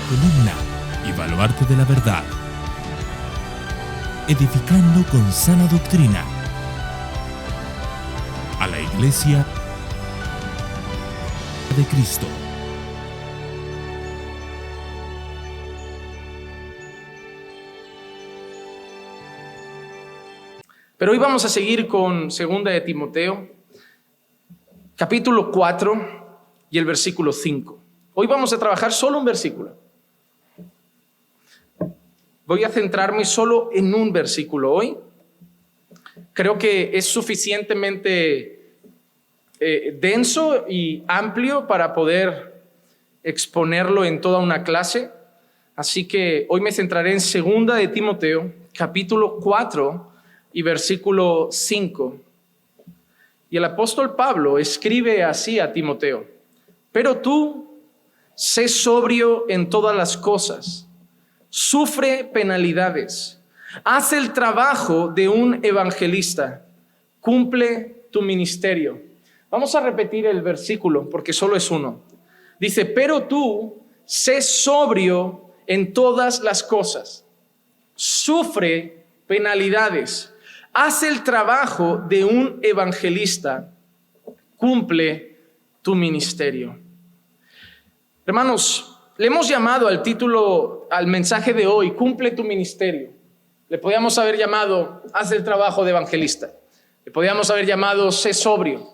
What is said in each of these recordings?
columna y baluarte de la verdad, edificando con sana doctrina a la Iglesia de Cristo. Pero hoy vamos a seguir con 2 de Timoteo, capítulo 4 y el versículo 5. Hoy vamos a trabajar solo un versículo. Voy a centrarme solo en un versículo hoy. Creo que es suficientemente denso y amplio para poder exponerlo en toda una clase. Así que hoy me centraré en 2 de Timoteo, capítulo 4 y versículo 5. Y el apóstol Pablo escribe así a Timoteo: pero tú, sé sobrio en todas las cosas, sufre penalidades, haz el trabajo de un evangelista, cumple tu ministerio. Vamos a repetir el versículo porque solo es uno. Dice: pero tú, sé sobrio en todas las cosas, sufre penalidades, haz el trabajo de un evangelista, cumple tu ministerio. Hermanos, le hemos llamado al título, al mensaje de hoy, cumple tu ministerio. Le podíamos haber llamado, haz el trabajo de evangelista. Le podíamos haber llamado, sé sobrio.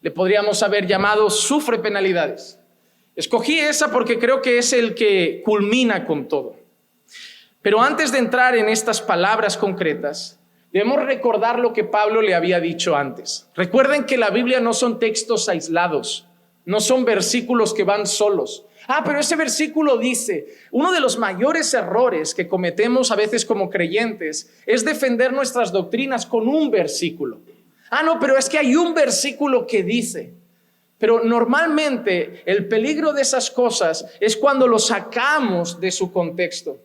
Le podríamos haber llamado, sufre penalidades. Escogí esa porque creo que es el que culmina con todo. Pero antes de entrar en estas palabras concretas, debemos recordar lo que Pablo le había dicho antes. Recuerden que la Biblia no son textos aislados, no son versículos que van solos. Pero ese versículo dice, uno de los mayores errores que cometemos a veces como creyentes es defender nuestras doctrinas con un versículo. No, pero es que hay un versículo que dice. Pero normalmente el peligro de esas cosas es cuando lo sacamos de su contexto.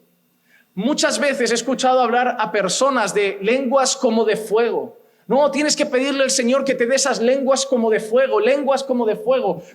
Muchas veces he escuchado hablar a personas de lenguas como de fuego. No, tienes que pedirle al Señor que te dé esas lenguas como de fuego,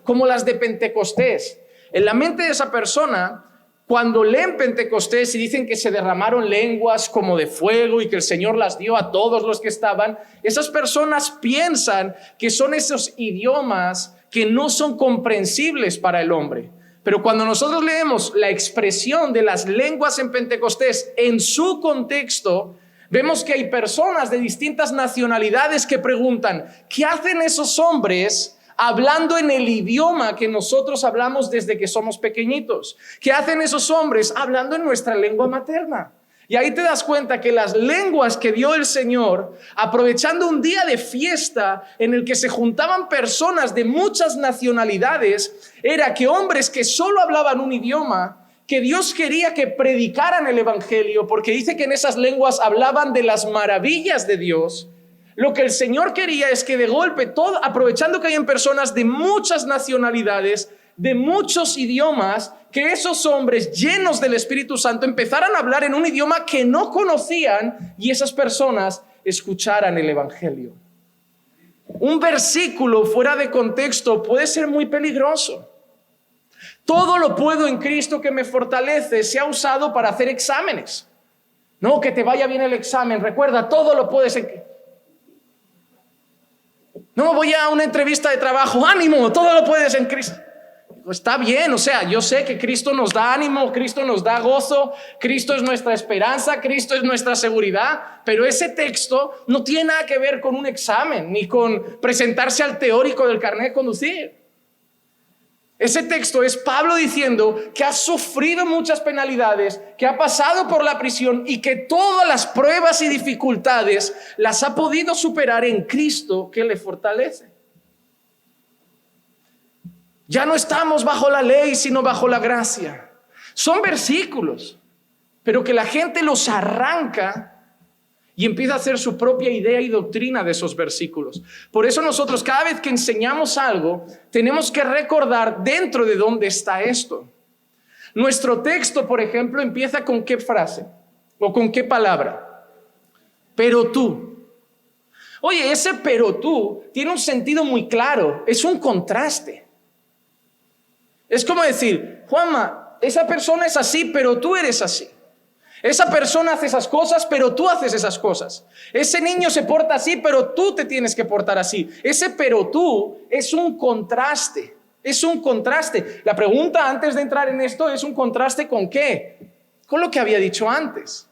como las de Pentecostés. En la mente de esa persona, cuando leen Pentecostés y dicen que se derramaron lenguas como de fuego y que el Señor las dio a todos los que estaban, esas personas piensan que son esos idiomas que no son comprensibles para el hombre. Pero cuando nosotros leemos la expresión de las lenguas en Pentecostés en su contexto, vemos que hay personas de distintas nacionalidades que preguntan, ¿qué hacen esos hombres hablando en el idioma que nosotros hablamos desde que somos pequeñitos? ¿Qué hacen esos hombres hablando en nuestra lengua materna? Y ahí te das cuenta que las lenguas que dio el Señor, aprovechando un día de fiesta en el que se juntaban personas de muchas nacionalidades, era que hombres que solo hablaban un idioma, que Dios quería que predicaran el evangelio, porque dice que en esas lenguas hablaban de las maravillas de Dios. Lo que el Señor quería es que de golpe, aprovechando que hayan personas de muchas nacionalidades, de muchos idiomas, que esos hombres llenos del Espíritu Santo empezaran a hablar en un idioma que no conocían y esas personas escucharan el evangelio. Un versículo fuera de contexto puede ser muy peligroso. Todo lo puedo en Cristo que me fortalece se ha usado para hacer exámenes. No, que te vaya bien el examen. Recuerda, todo lo puedes No, voy a una entrevista de trabajo. ¡Ánimo! Todo lo puedes en Cristo. Está bien, yo sé que Cristo nos da ánimo, Cristo nos da gozo, Cristo es nuestra esperanza, Cristo es nuestra seguridad, pero ese texto no tiene nada que ver con un examen, ni con presentarse al teórico del carnet de conducir. Ese texto es Pablo diciendo que ha sufrido muchas penalidades, que ha pasado por la prisión y que todas las pruebas y dificultades las ha podido superar en Cristo que le fortalece. Ya no estamos bajo la ley, sino bajo la gracia. Son versículos, pero que la gente los arranca y empieza a hacer su propia idea y doctrina de esos versículos. Por eso nosotros cada vez que enseñamos algo, tenemos que recordar dentro de dónde está esto. Nuestro texto, por ejemplo, empieza con ¿qué frase? ¿O con qué palabra? Pero tú. Oye, ese pero tú tiene un sentido muy claro, es un contraste. Es como decir, Juanma, esa persona es así, pero tú eres así. Esa persona hace esas cosas, pero tú haces esas cosas. Ese niño se porta así, pero tú te tienes que portar así. Ese pero tú es un contraste. Es un contraste. La pregunta antes de entrar en esto es: ¿un contraste con qué? Con lo que había dicho antes.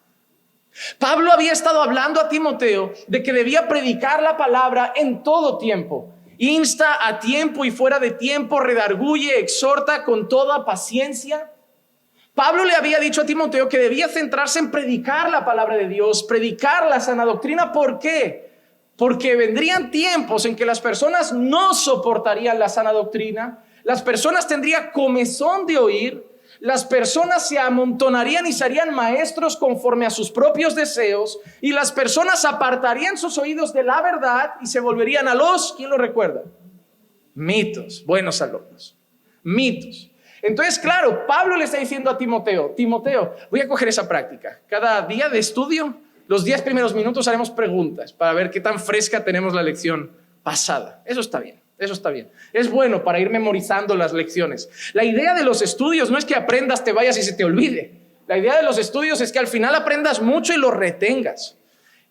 Pablo había estado hablando a Timoteo de que debía predicar la palabra en todo tiempo. Insta a tiempo y fuera de tiempo, redarguye, exhorta con toda paciencia. Pablo le había dicho a Timoteo que debía centrarse en predicar la palabra de Dios, predicar la sana doctrina. ¿Por qué? Porque vendrían tiempos en que las personas no soportarían la sana doctrina, las personas tendrían comezón de oír, las personas se amontonarían y serían maestros conforme a sus propios deseos, y las personas apartarían sus oídos de la verdad y se volverían a los, ¿quién lo recuerda? Mitos, buenos alumnos, mitos. Entonces, claro, Pablo le está diciendo a Timoteo: Timoteo, voy a coger esa práctica. Cada día de estudio, los 10 primeros minutos haremos preguntas para ver qué tan fresca tenemos la lección pasada. Eso está bien, eso está bien. Es bueno para ir memorizando las lecciones. La idea de los estudios no es que aprendas, te vayas y se te olvide. La idea de los estudios es que al final aprendas mucho y lo retengas.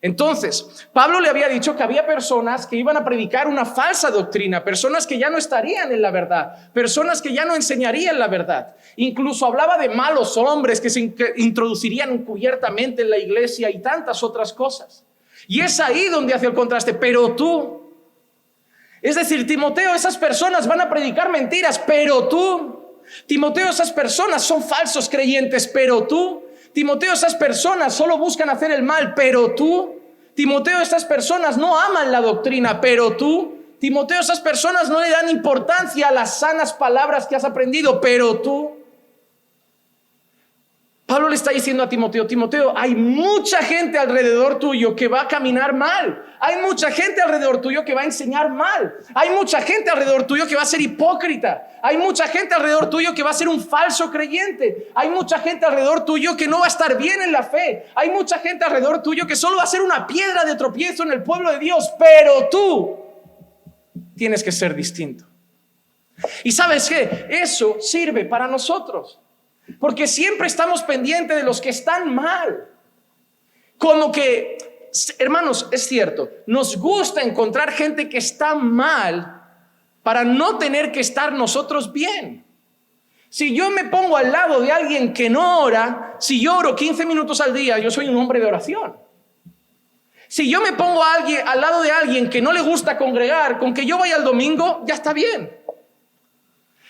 Entonces, Pablo le había dicho que había personas que iban a predicar una falsa doctrina, personas que ya no estarían en la verdad, personas que ya no enseñarían la verdad. Incluso hablaba de malos hombres que se introducirían encubiertamente en la iglesia y tantas otras cosas. Y es ahí donde hace el contraste. Pero tú, es decir, Timoteo, esas personas van a predicar mentiras, pero tú, Timoteo, esas personas son falsos creyentes, pero tú, Timoteo, esas personas solo buscan hacer el mal, pero tú, Timoteo, estas personas no aman la doctrina, pero tú, Timoteo, esas personas no le dan importancia a las sanas palabras que has aprendido, pero tú. Pablo le está diciendo a Timoteo: Timoteo, hay mucha gente alrededor tuyo que va a caminar mal. Hay mucha gente alrededor tuyo que va a enseñar mal. Hay mucha gente alrededor tuyo que va a ser hipócrita. Hay mucha gente alrededor tuyo que va a ser un falso creyente. Hay mucha gente alrededor tuyo que no va a estar bien en la fe. Hay mucha gente alrededor tuyo que solo va a ser una piedra de tropiezo en el pueblo de Dios. Pero tú tienes que ser distinto. ¿Y sabes qué? Eso sirve para nosotros. Porque siempre estamos pendientes de los que están mal. Como que, hermanos, es cierto, nos gusta encontrar gente que está mal para no tener que estar nosotros bien. Si yo me pongo al lado de alguien que no ora, si yo oro 15 minutos al día, yo soy un hombre de oración. Si yo me pongo al lado de alguien que no le gusta congregar, con que yo vaya el domingo, ya está bien.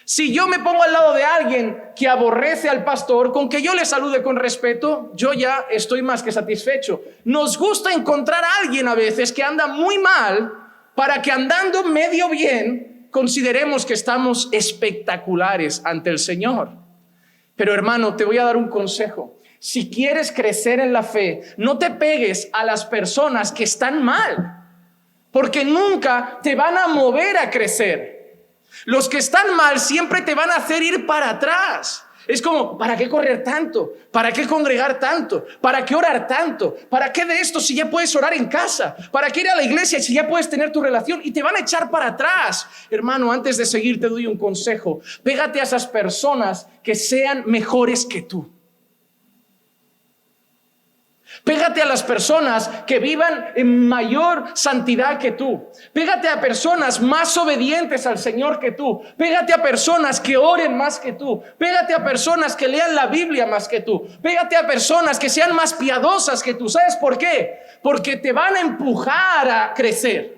Si yo me pongo al lado de alguien que aborrece al pastor, con que yo le salude con respeto, yo ya estoy más que satisfecho. Nos gusta encontrar a alguien a veces que anda muy mal para que andando medio bien consideremos que estamos espectaculares ante el Señor. Pero hermano, te voy a dar un consejo. Si quieres crecer en la fe, no te pegues a las personas que están mal, porque nunca te van a mover a crecer. Los que están mal siempre te van a hacer ir para atrás. Es como, ¿para qué correr tanto? ¿Para qué congregar tanto? ¿Para qué orar tanto? ¿Para qué de esto si ya puedes orar en casa? ¿Para qué ir a la iglesia si ya puedes tener tu relación? Y te van a echar para atrás. Hermano, antes de seguir te doy un consejo. Pégate a esas personas que sean mejores que tú. Pégate a las personas que vivan en mayor santidad que tú. Pégate a personas más obedientes al Señor que tú. Pégate a personas que oren más que tú. Pégate a personas que lean la Biblia más que tú. Pégate a personas que sean más piadosas que tú. ¿Sabes por qué? Porque te van a empujar a crecer.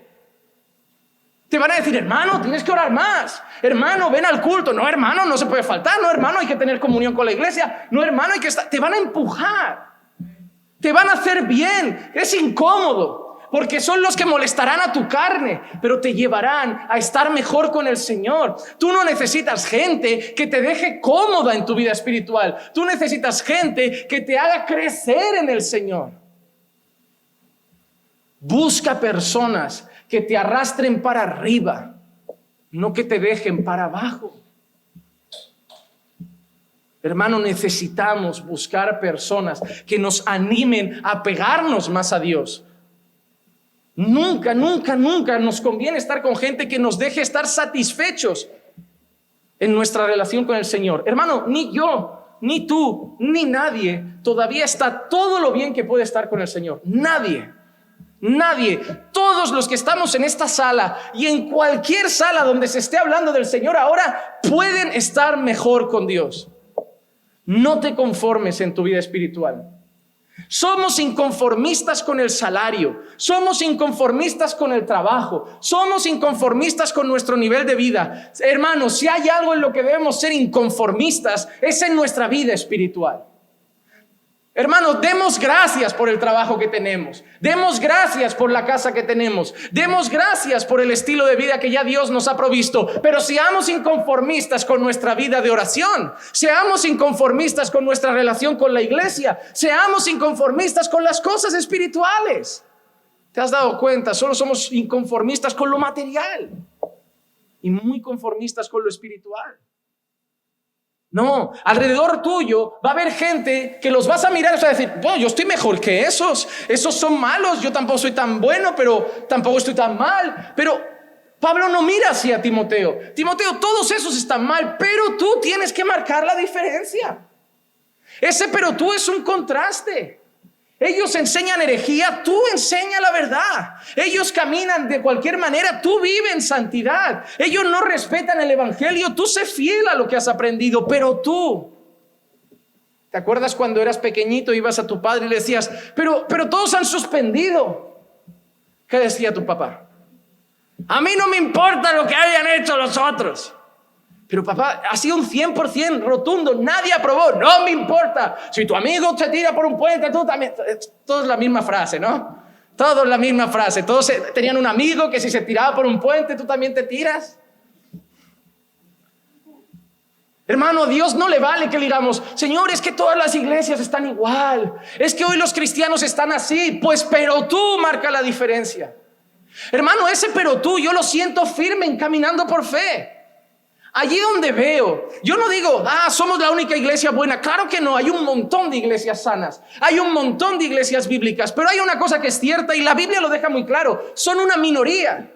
Te van a decir: hermano, tienes que orar más. Hermano, ven al culto. No, hermano, no se puede faltar. No, hermano, hay que tener comunión con la iglesia. No, hermano, hay que estar. Te van a empujar. Te van a hacer bien. Es incómodo, porque son los que molestarán a tu carne, pero te llevarán a estar mejor con el Señor. Tú no necesitas gente que te deje cómoda en tu vida espiritual. Tú necesitas gente que te haga crecer en el Señor. Busca personas que te arrastren para arriba, no que te dejen para abajo. Hermano, necesitamos buscar personas que nos animen a pegarnos más a Dios. Nunca nos conviene estar con gente que nos deje estar satisfechos en nuestra relación con el Señor. Hermano, ni yo ni tú, ni nadie todavía está todo lo bien que puede estar con el Señor. Nadie. Todos los que estamos en esta sala y en cualquier sala donde se esté hablando del Señor ahora pueden estar mejor con Dios. No te conformes en tu vida espiritual. Somos inconformistas con el salario, somos inconformistas con el trabajo, somos inconformistas con nuestro nivel de vida. Hermanos, si hay algo en lo que debemos ser inconformistas, es en nuestra vida espiritual. Hermanos, demos gracias por el trabajo que tenemos, demos gracias por la casa que tenemos, demos gracias por el estilo de vida que ya Dios nos ha provisto, pero seamos inconformistas con nuestra vida de oración, seamos inconformistas con nuestra relación con la iglesia, seamos inconformistas con las cosas espirituales. ¿Te has dado cuenta? Solo somos inconformistas con lo material y muy conformistas con lo espiritual. No, alrededor tuyo va a haber gente que los vas a mirar y vas a decir, bueno, yo estoy mejor que esos son malos, yo tampoco soy tan bueno, pero tampoco estoy tan mal. Pero Pablo no mira así a Timoteo. Timoteo, todos esos están mal, pero tú tienes que marcar la diferencia. Ese pero tú es un contraste. Ellos enseñan herejía, tú enseña la verdad. Ellos caminan de cualquier manera, tú vive en santidad. Ellos no respetan el evangelio, tú sé fiel a lo que has aprendido. Pero tú, ¿te acuerdas cuando eras pequeñito, ibas a tu padre y le decías, pero todos han suspendido? ¿Qué decía tu papá? A mí no me importa lo que hayan hecho los otros. Pero papá, ha sido un 100% rotundo, nadie aprobó, no me importa. Si tu amigo se tira por un puente, tú también. Todos la misma frase, ¿no? Todos la misma frase. Todos tenían un amigo que si se tiraba por un puente, tú también te tiras. Hermano, a Dios no le vale que digamos, Señor, es que todas las iglesias están igual. Es que hoy los cristianos están así. Pues, pero tú marca la diferencia. Hermano, ese pero tú, yo lo siento firme encaminando por fe. Allí donde veo, yo no digo, somos la única iglesia buena. Claro que no, hay un montón de iglesias sanas, hay un montón de iglesias bíblicas, pero hay una cosa que es cierta y la Biblia lo deja muy claro, son una minoría.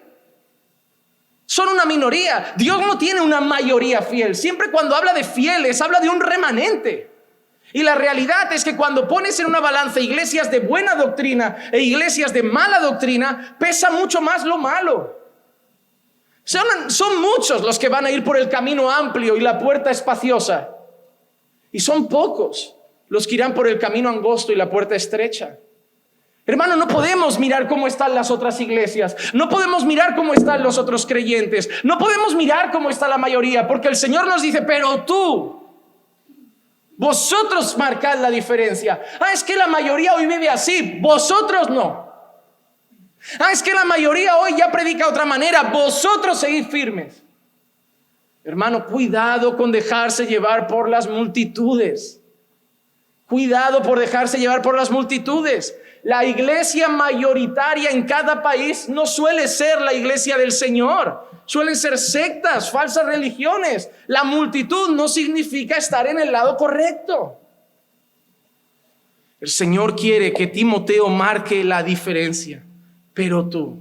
Son una minoría. Dios no tiene una mayoría fiel. Siempre cuando habla de fieles, habla de un remanente. Y la realidad es que cuando pones en una balanza iglesias de buena doctrina e iglesias de mala doctrina, pesa mucho más lo malo. Son muchos los que van a ir por el camino amplio y la puerta espaciosa, y son pocos los que irán por el camino angosto y la puerta estrecha. Hermano, no podemos mirar cómo están las otras iglesias, no podemos mirar cómo están los otros creyentes, no podemos mirar cómo está la mayoría, porque el Señor nos dice, pero vosotros marcad la diferencia. Es que la mayoría hoy vive así, vosotros no. Es que la mayoría hoy ya predica de otra manera, vosotros seguid firmes. Hermano, cuidado con dejarse llevar por las multitudes. Cuidado por dejarse llevar por las multitudes. La iglesia mayoritaria en cada país no suele ser la iglesia del Señor. Suelen ser sectas, falsas religiones. La multitud no significa estar en el lado correcto. El Señor quiere que Timoteo marque la diferencia. Pero tú.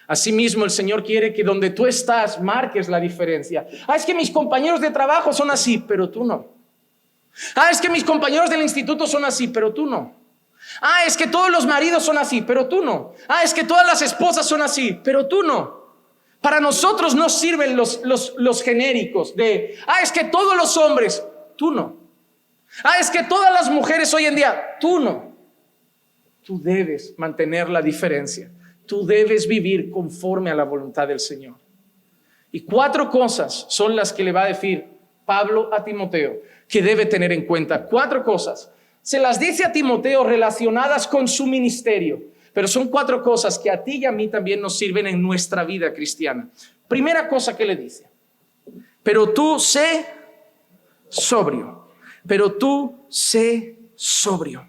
Asimismo, el Señor quiere que donde tú estás marques la diferencia. Es que mis compañeros de trabajo son así, pero tú no. Es que mis compañeros del instituto son así, pero tú no. Es que todos los maridos son así, pero tú no. Es que todas las esposas son así, pero tú no. Para nosotros no sirven los genéricos de, es que todos los hombres, tú no. Es que todas las mujeres hoy en día, tú no. Tú debes mantener la diferencia. Tú debes vivir conforme a la voluntad del Señor. Y 4 cosas son las que le va a decir Pablo a Timoteo que debe tener en cuenta. 4 cosas. Se las dice a Timoteo relacionadas con su ministerio, pero son 4 cosas que a ti y a mí también nos sirven en nuestra vida cristiana. Primera cosa que le dice, pero tú sé sobrio. Pero tú sé sobrio.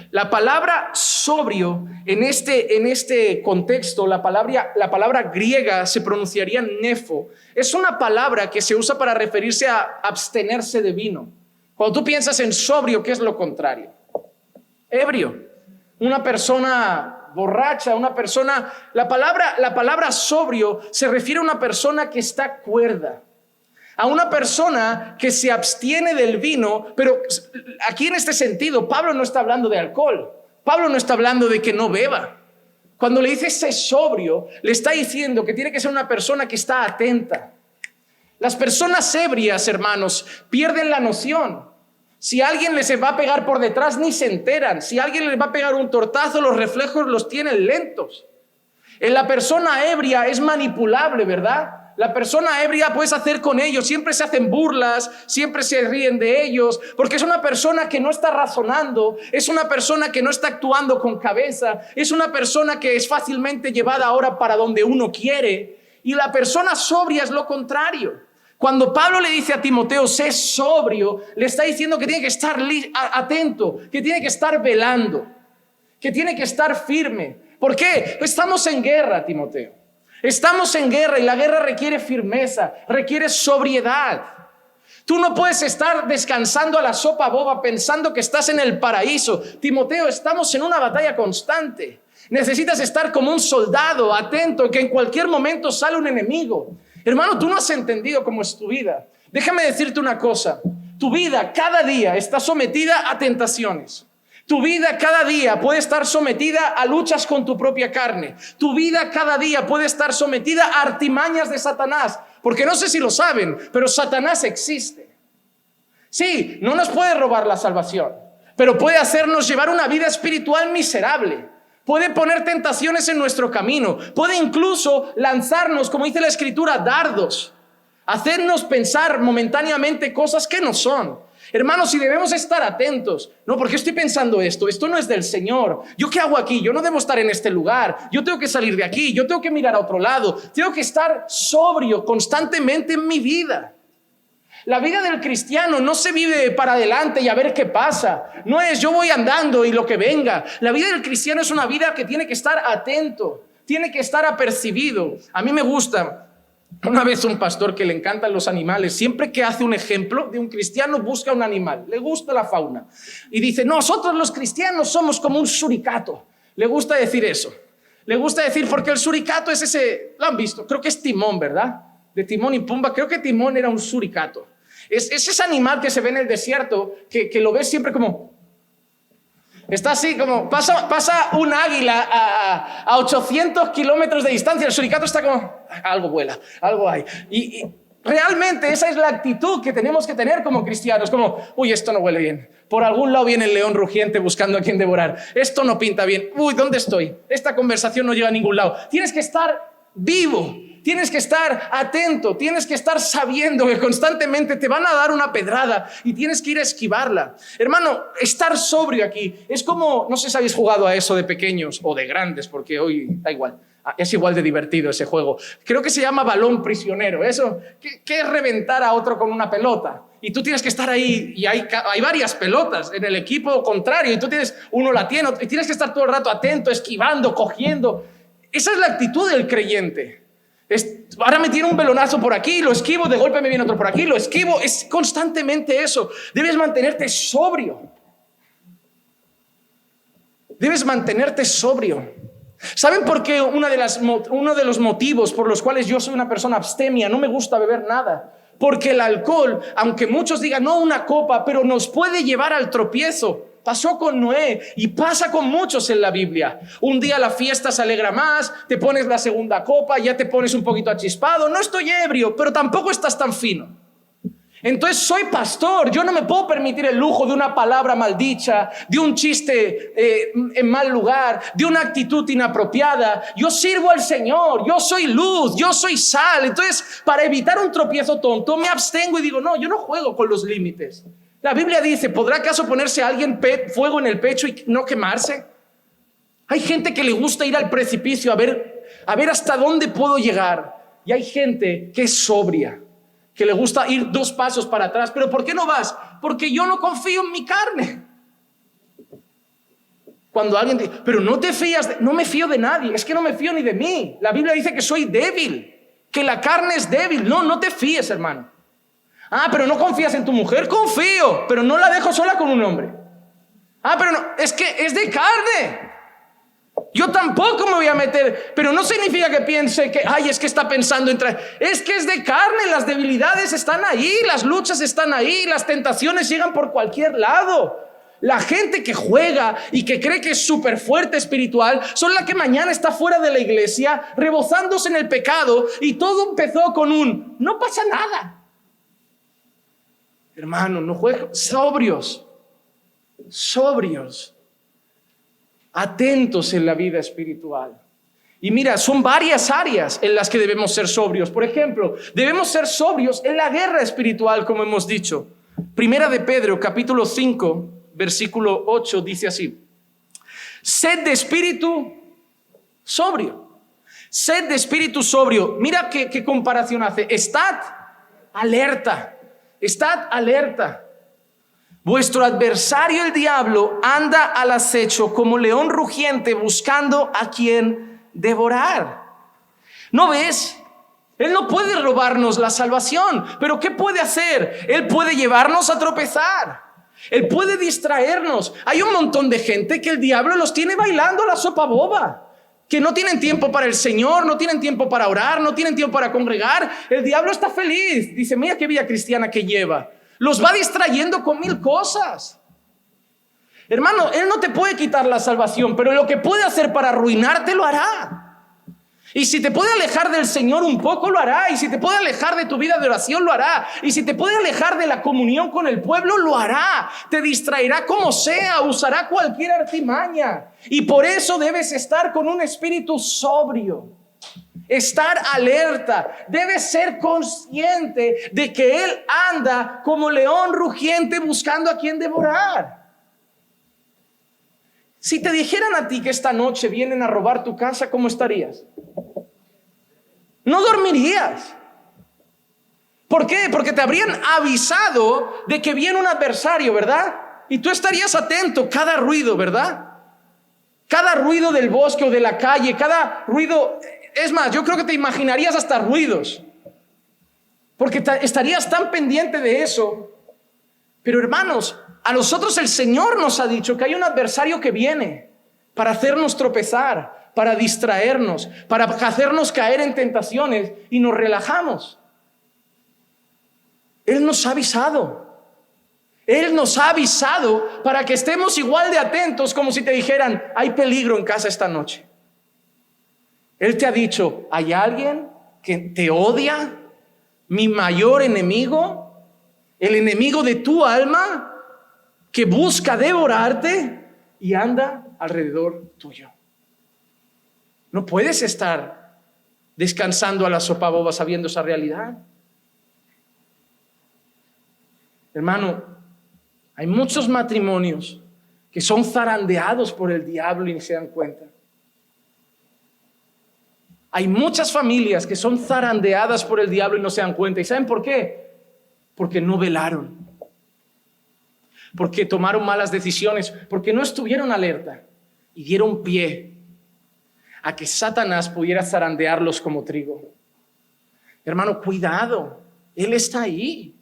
La palabra sobrio en este contexto, la palabra griega se pronunciaría nefo. Es una palabra que se usa para referirse a abstenerse de vino. Cuando tú piensas en sobrio, ¿qué es lo contrario? Ebrio. Una persona borracha, una persona. La palabra sobrio se refiere a una persona que está cuerda. A una persona que se abstiene del vino, pero aquí en este sentido, Pablo no está hablando de alcohol. Pablo no está hablando de que no beba. Cuando le dice sé sobrio, le está diciendo que tiene que ser una persona que está atenta. Las personas ebrias, hermanos, pierden la noción. Si alguien les va a pegar por detrás, ni se enteran. Si alguien les va a pegar un tortazo, los reflejos los tienen lentos. En la persona ebria es manipulable, ¿verdad? La persona ebria puedes hacer con ellos, siempre se hacen burlas, siempre se ríen de ellos, porque es una persona que no está razonando, es una persona que no está actuando con cabeza, es una persona que es fácilmente llevada ahora para donde uno quiere, y la persona sobria es lo contrario. Cuando Pablo le dice a Timoteo, sé sobrio, le está diciendo que tiene que estar atento, que tiene que estar velando, que tiene que estar firme. ¿Por qué? Estamos en guerra, Timoteo. Estamos en guerra y la guerra requiere firmeza, requiere sobriedad. Tú no puedes estar descansando a la sopa boba pensando que estás en el paraíso. Timoteo, estamos en una batalla constante. Necesitas estar como un soldado, atento, que en cualquier momento sale un enemigo. Hermano, tú no has entendido cómo es tu vida. Déjame decirte una cosa. Tu vida cada día está sometida a tentaciones. Tu vida cada día puede estar sometida a luchas con tu propia carne. Tu vida cada día puede estar sometida a artimañas de Satanás. Porque no sé si lo saben, pero Satanás existe. Sí, no nos puede robar la salvación, pero puede hacernos llevar una vida espiritual miserable. Puede poner tentaciones en nuestro camino. Puede incluso lanzarnos, como dice la Escritura, dardos. Hacernos pensar momentáneamente cosas que no son. Hermanos, si debemos estar atentos. No, ¿por qué estoy pensando esto? Esto no es del Señor. ¿Yo qué hago aquí? Yo no debo estar en este lugar. Yo tengo que salir de aquí. Yo tengo que mirar a otro lado. Tengo que estar sobrio constantemente en mi vida. La vida del cristiano no se vive para adelante y a ver qué pasa. No es yo voy andando y lo que venga. La vida del cristiano es una vida que tiene que estar atento, tiene que estar apercibido. A mí me gusta, una vez un pastor que le encantan los animales, siempre que hace un ejemplo de un cristiano busca un animal, le gusta la fauna. Y dice, nosotros los cristianos somos como un suricato. Le gusta decir eso. Le gusta decir porque el suricato es ese, lo han visto, creo que es Timón, ¿verdad? De Timón y Pumba, creo que Timón era un suricato. Es ese animal que se ve en el desierto, que lo ves siempre como... Está así, como pasa un águila a 800 kilómetros de distancia. El suricato está como, algo vuela, algo hay. Y realmente esa es la actitud que tenemos que tener como cristianos. Como, uy, esto no huele bien. Por algún lado viene el león rugiente buscando a quien devorar. Esto no pinta bien. Uy, ¿dónde estoy? Esta conversación no llega a ningún lado. Tienes que estar vivo. Tienes que estar atento, tienes que estar sabiendo que constantemente te van a dar una pedrada y tienes que ir a esquivarla. Hermano, estar sobrio aquí es como, no sé si habéis jugado a eso de pequeños o de grandes, porque hoy da igual, es igual de divertido ese juego. Creo que se llama balón prisionero. Eso, ¿qué es reventar a otro con una pelota? Y tú tienes que estar ahí y hay varias pelotas en el equipo contrario y tú uno la tiene y tienes que estar todo el rato atento, esquivando, cogiendo. Esa es la actitud del creyente. Ahora me tiene un velonazo por aquí, lo esquivo, de golpe me viene otro por aquí, lo esquivo. Es constantemente eso. Debes mantenerte sobrio. Debes mantenerte sobrio. ¿Saben por qué uno de los motivos por los cuales yo soy una persona abstemia? No me gusta beber nada. Porque el alcohol, aunque muchos digan, no, una copa, pero nos puede llevar al tropiezo. Pasó con Noé y pasa con muchos en la Biblia. Un día la fiesta se alegra más, te pones la segunda copa, ya te pones un poquito achispado. No estoy ebrio, pero tampoco estás tan fino. Entonces soy pastor, yo no me puedo permitir el lujo de una palabra maldicha, de un chiste en mal lugar, de una actitud inapropiada. Yo sirvo al Señor, yo soy luz, yo soy sal. Entonces, para evitar un tropiezo tonto, me abstengo y digo, no, yo no juego con los límites. La Biblia dice, ¿podrá acaso ponerse a alguien fuego en el pecho y no quemarse? Hay gente que le gusta ir al precipicio a ver hasta dónde puedo llegar. Y hay gente que es sobria, que le gusta ir 2 pasos para atrás. ¿Pero por qué no vas? Porque yo no confío en mi carne. Cuando alguien dice, pero no te fías, no me fío de nadie. Es que no me fío ni de mí. La Biblia dice que soy débil, que la carne es débil. No te fíes, hermano. Ah, pero no confías en tu mujer. Confío, pero no la dejo sola con un hombre. Ah, pero no, es que es de carne. Yo tampoco me voy a meter, pero no significa que piense que, ay, es que está pensando en traer. Es que es de carne, las debilidades están ahí, las luchas están ahí, las tentaciones llegan por cualquier lado. La gente que juega y que cree que es súper fuerte espiritual son la que mañana está fuera de la iglesia, rebozándose en el pecado, y todo empezó con no pasa nada. Hermano, no jueguen, sobrios, atentos en la vida espiritual. Y mira, son varias áreas en las que debemos ser sobrios. Por ejemplo, debemos ser sobrios en la guerra espiritual, como hemos dicho. Primera de Pedro, capítulo 5, versículo 8, dice así: sed de espíritu sobrio. Sed de espíritu sobrio. Mira qué comparación hace. Estad alerta. Estad alerta. Vuestro adversario el diablo anda al acecho como león rugiente buscando a quien devorar. ¿No ves? Él no puede robarnos la salvación, pero ¿qué puede hacer? Él puede llevarnos a tropezar. Él puede distraernos. Hay un montón de gente que el diablo los tiene bailando la sopa boba, que no tienen tiempo para el Señor, no tienen tiempo para orar, no tienen tiempo para congregar. El diablo está feliz. Dice, mira qué vida cristiana que lleva. Los va distrayendo con 1000 cosas. Hermano, Él no te puede quitar la salvación, pero lo que puede hacer para arruinarte lo hará. Y si te puede alejar del Señor un poco, lo hará. Y si te puede alejar de tu vida de oración, lo hará. Y si te puede alejar de la comunión con el pueblo, lo hará. Te distraerá como sea, usará cualquier artimaña. Y por eso debes estar con un espíritu sobrio. Estar alerta. Debes ser consciente de que Él anda como león rugiente buscando a quien devorar. Si te dijeran a ti que esta noche vienen a robar tu casa, ¿cómo estarías? No dormirías. ¿Por qué? Porque te habrían avisado de que viene un adversario, ¿verdad? Y tú estarías atento cada ruido, ¿verdad? Cada ruido del bosque o de la calle, cada ruido. Es más, yo creo que te imaginarías hasta ruidos, porque estarías tan pendiente de eso. Pero hermanos, a nosotros el Señor nos ha dicho que hay un adversario que viene para hacernos tropezar, para distraernos, para hacernos caer en tentaciones, y nos relajamos. Él nos ha avisado. Él nos ha avisado para que estemos igual de atentos, como si te dijeran, hay peligro en casa esta noche. Él te ha dicho, hay alguien que te odia, mi mayor enemigo, el enemigo de tu alma, que busca devorarte y anda alrededor tuyo. No puedes estar descansando a la sopa boba sabiendo esa realidad. Hermano, hay muchos matrimonios que son zarandeados por el diablo y ni se dan cuenta. Hay muchas familias que son zarandeadas por el diablo y no se dan cuenta. ¿Y saben por qué? Porque no velaron. Porque tomaron malas decisiones. Porque no estuvieron alerta y dieron pie a que Satanás pudiera zarandearlos como trigo. Hermano, cuidado. Él está ahí.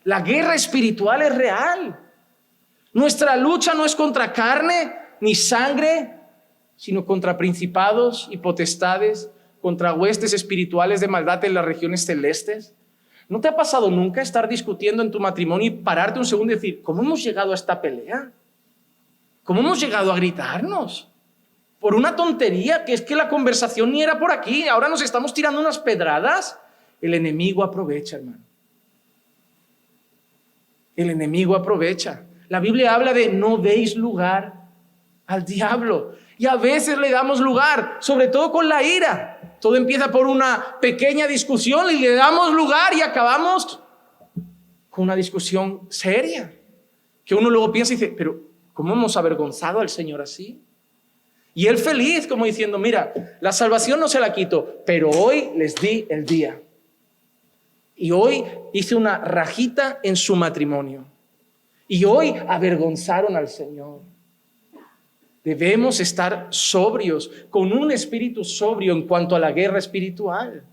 La guerra espiritual es real. Nuestra lucha no es contra carne ni sangre, sino contra principados y potestades, contra huestes espirituales de maldad en las regiones celestes. ¿No te ha pasado nunca estar discutiendo en tu matrimonio y pararte un segundo y decir, ¿cómo hemos llegado a esta pelea? ¿Cómo hemos llegado a gritarnos? Por una tontería, que es que la conversación ni era por aquí, ahora nos estamos tirando unas pedradas. El enemigo aprovecha, hermano. El enemigo aprovecha. La Biblia habla de no deis lugar al diablo. Y a veces le damos lugar, sobre todo con la ira. Todo empieza por una pequeña discusión y le damos lugar y acabamos con una discusión seria. Que uno luego piensa y dice, pero ¿cómo hemos avergonzado al Señor así? Y Él feliz, como diciendo, mira, la salvación no se la quito, pero hoy les di el día. Y hoy hice una rajita en su matrimonio. Y hoy avergonzaron al Señor. Debemos estar sobrios, con un espíritu sobrio en cuanto a la guerra espiritual.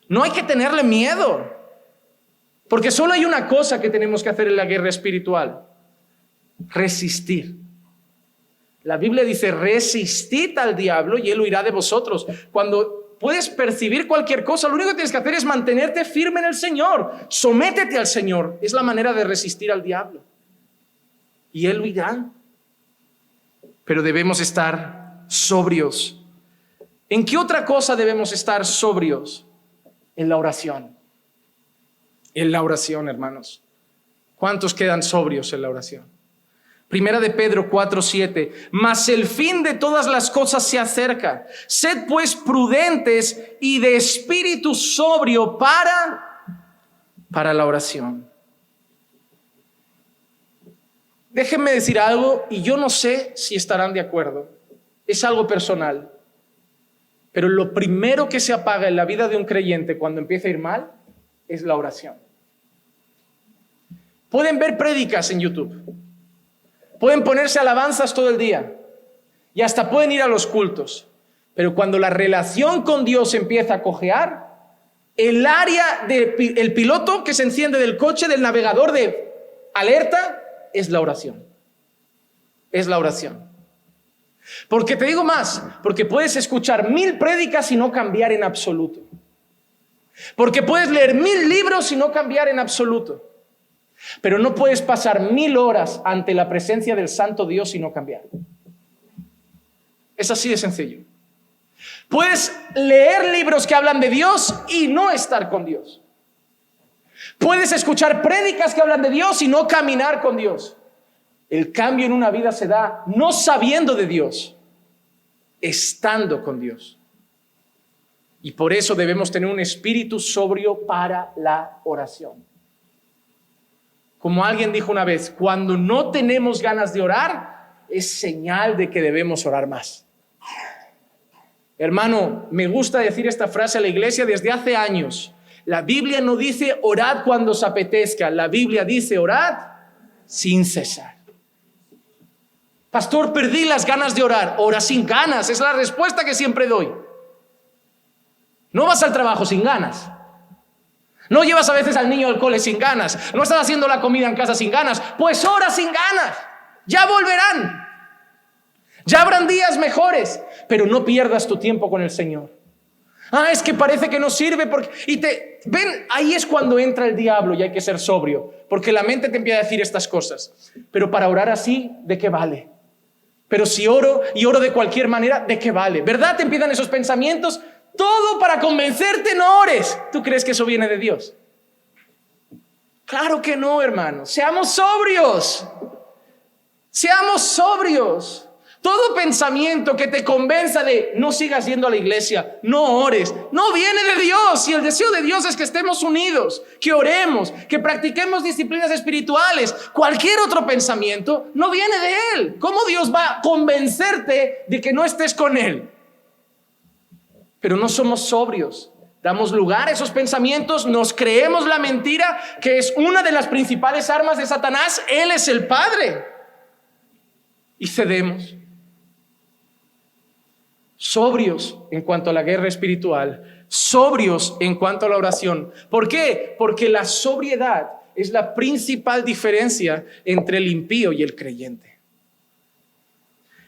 No hay que tenerle miedo, porque solo hay una cosa que tenemos que hacer en la guerra espiritual: resistir. La Biblia dice, resistid al diablo y él huirá de vosotros. Cuando puedes percibir cualquier cosa, lo único que tienes que hacer es mantenerte firme en el Señor. Sométete al Señor. Es la manera de resistir al diablo. Y él huirá. Pero debemos estar sobrios. ¿En qué otra cosa debemos estar sobrios? En la oración. En la oración, hermanos. ¿Cuántos quedan sobrios en la oración? Primera de Pedro 4:7. Mas el fin de todas las cosas se acerca. Sed pues prudentes y de espíritu sobrio para la oración. Déjenme decir algo, y yo no sé si estarán de acuerdo. Es algo personal. Pero lo primero que se apaga en la vida de un creyente cuando empieza a ir mal es la oración. Pueden ver prédicas en YouTube. Pueden ponerse alabanzas todo el día. Y hasta pueden ir a los cultos. Pero cuando la relación con Dios empieza a cojear, el área del piloto que se enciende del coche, del navegador de alerta, es la oración. Es la oración. Porque te digo más, porque puedes escuchar 1000 prédicas y no cambiar en absoluto. Porque puedes leer 1000 libros y no cambiar en absoluto. Pero no puedes pasar 1000 horas ante la presencia del Santo Dios y no cambiar. Es así de sencillo. Puedes leer libros que hablan de Dios y no estar con Dios. Puedes escuchar prédicas que hablan de Dios y no caminar con Dios. El cambio en una vida se da no sabiendo de Dios, estando con Dios. Y por eso debemos tener un espíritu sobrio para la oración. Como alguien dijo una vez, cuando no tenemos ganas de orar, es señal de que debemos orar más. Hermano, me gusta decir esta frase a la iglesia desde hace años. La Biblia no dice orad cuando os apetezca. La Biblia dice orad sin cesar. Pastor, perdí las ganas de orar. Ora sin ganas. Es la respuesta que siempre doy. No vas al trabajo sin ganas. No llevas a veces al niño al cole sin ganas. No estás haciendo la comida en casa sin ganas. Pues ora sin ganas. Ya volverán. Ya habrán días mejores. Pero no pierdas tu tiempo con el Señor. Es que parece que no sirve porque... Ven, ahí es cuando entra el diablo y hay que ser sobrio. Porque la mente te empieza a decir estas cosas. Pero para orar así, ¿de qué vale? Pero si oro y oro de cualquier manera, ¿de qué vale? ¿Verdad? Te empiezan esos pensamientos. Todo para convencerte, no ores. ¿Tú crees que eso viene de Dios? Claro que no, hermanos. Seamos sobrios. Seamos sobrios. Todo pensamiento que te convenza de no sigas yendo a la iglesia, no ores, no viene de Dios. Y el deseo de Dios es que estemos unidos, que oremos, que practiquemos disciplinas espirituales. Cualquier otro pensamiento no viene de Él. ¿Cómo Dios va a convencerte de que no estés con Él? Pero no somos sobrios. Damos lugar a esos pensamientos, nos creemos la mentira que es una de las principales armas de Satanás. Él es el Padre. Y cedemos. Sobrios en cuanto a la guerra espiritual, sobrios en cuanto a la oración. ¿Por qué? Porque la sobriedad es la principal diferencia entre el impío y el creyente.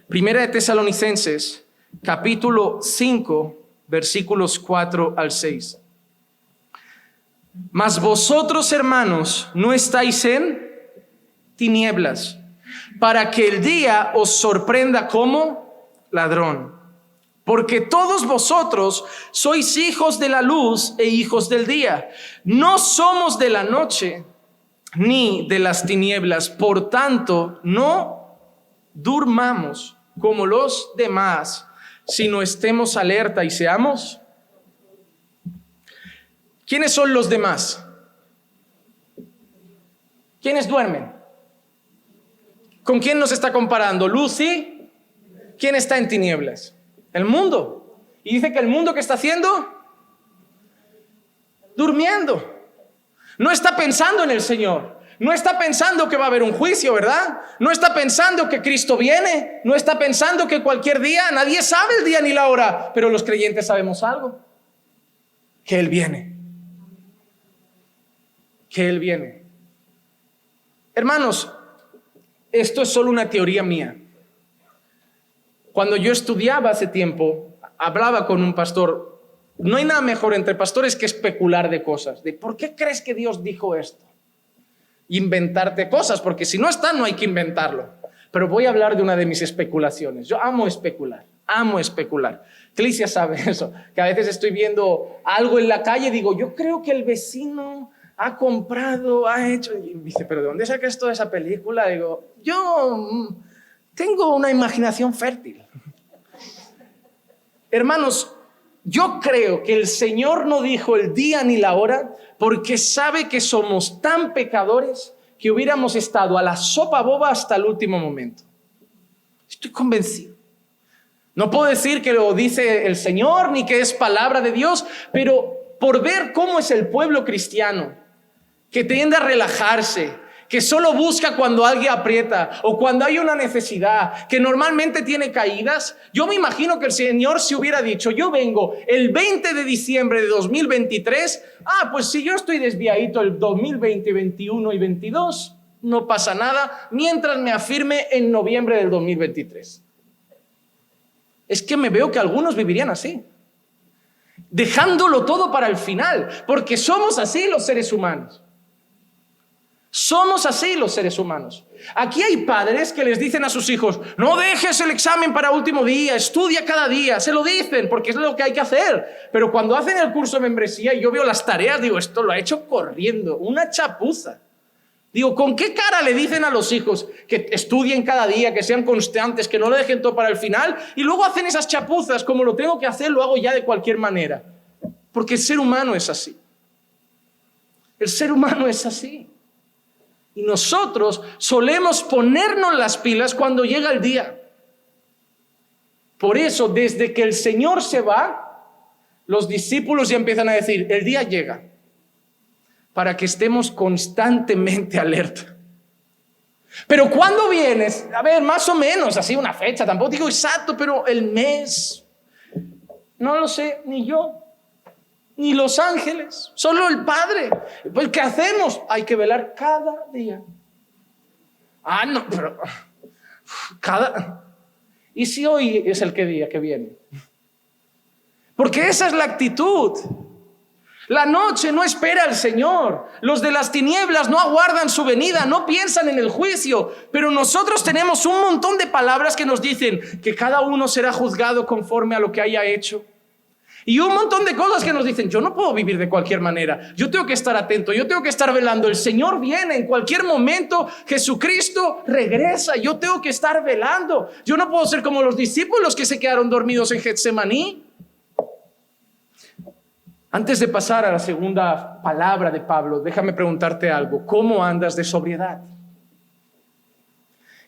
Primera de Tesalonicenses, capítulo 5, versículos 4 al 6. Mas vosotros, hermanos, no estáis en tinieblas, para que el día os sorprenda como ladrón. Porque todos vosotros sois hijos de la luz e hijos del día. No somos de la noche ni de las tinieblas. Por tanto, no durmamos como los demás, sino estemos alerta y seamos. ¿Quiénes son los demás? ¿Quiénes duermen? ¿Con quién nos está comparando? ¿Luz y? ¿Quién está en tinieblas? El mundo. Y dice que el mundo, ¿qué está haciendo? Durmiendo. No está pensando en el Señor. No está pensando que va a haber un juicio, ¿verdad? No está pensando que Cristo viene. No está pensando que cualquier día, nadie sabe el día ni la hora, pero los creyentes sabemos algo. Que Él viene. Que Él viene. Hermanos, esto es solo una teoría mía. Cuando yo estudiaba hace tiempo, hablaba con un pastor. No hay nada mejor entre pastores que especular de cosas. De ¿por qué crees que Dios dijo esto? Inventarte cosas, porque si no está, no hay que inventarlo. Pero voy a hablar de una de mis especulaciones. Yo amo especular, amo especular. Clicia sabe eso, que a veces estoy viendo algo en la calle y digo, yo creo que el vecino ha comprado, ha hecho... Y me dice, ¿pero de dónde sacas toda esa película? Digo, yo tengo una imaginación fértil. Hermanos, yo creo que el Señor no dijo el día ni la hora porque sabe que somos tan pecadores que hubiéramos estado a la sopa boba hasta el último momento. Estoy convencido. No puedo decir que lo dice el Señor ni que es palabra de Dios, pero por ver cómo es el pueblo cristiano, que tiende a relajarse, que solo busca cuando alguien aprieta o cuando hay una necesidad, que normalmente tiene caídas. Yo me imagino que el Señor se hubiera dicho, yo vengo el 20 de diciembre de 2023, pues si yo estoy desviadito el 2020, 21 y 22, no pasa nada, mientras me afirme en noviembre del 2023. Es que me veo que algunos vivirían así, dejándolo todo para el final, porque somos así los seres humanos. Somos así los seres humanos. Aquí hay padres que les dicen a sus hijos, no dejes el examen para último día, estudia cada día. Se lo dicen porque es lo que hay que hacer. Pero cuando hacen el curso de membresía y yo veo las tareas, digo, esto lo ha hecho corriendo, una chapuza. Digo, ¿con qué cara le dicen a los hijos que estudien cada día, que sean constantes, que no lo dejen todo para el final? Y luego hacen esas chapuzas, como lo tengo que hacer, lo hago ya de cualquier manera. Porque el ser humano es así. El ser humano es así. Y nosotros solemos ponernos las pilas cuando llega el día. Por eso, desde que el Señor se va, los discípulos ya empiezan a decir, el día llega, para que estemos constantemente alerta. Pero ¿cuándo vienes? A ver, más o menos, así una fecha, tampoco digo exacto, pero el mes, no lo sé, ni yo, ni los ángeles, solo el Padre. Pues ¿qué hacemos? Hay que velar cada día. No, pero ¿y si hoy es el día que viene? Porque esa es la actitud. La noche no espera al Señor. Los de las tinieblas no aguardan su venida, no piensan en el juicio. Pero nosotros tenemos un montón de palabras que nos dicen que cada uno será juzgado conforme a lo que haya hecho. Y un montón de cosas que nos dicen, yo no puedo vivir de cualquier manera. Yo tengo que estar atento, yo tengo que estar velando. El Señor viene en cualquier momento. Jesucristo regresa. Yo tengo que estar velando. Yo no puedo ser como los discípulos que se quedaron dormidos en Getsemaní. Antes de pasar a la segunda palabra de Pablo, déjame preguntarte algo. ¿Cómo andas de sobriedad?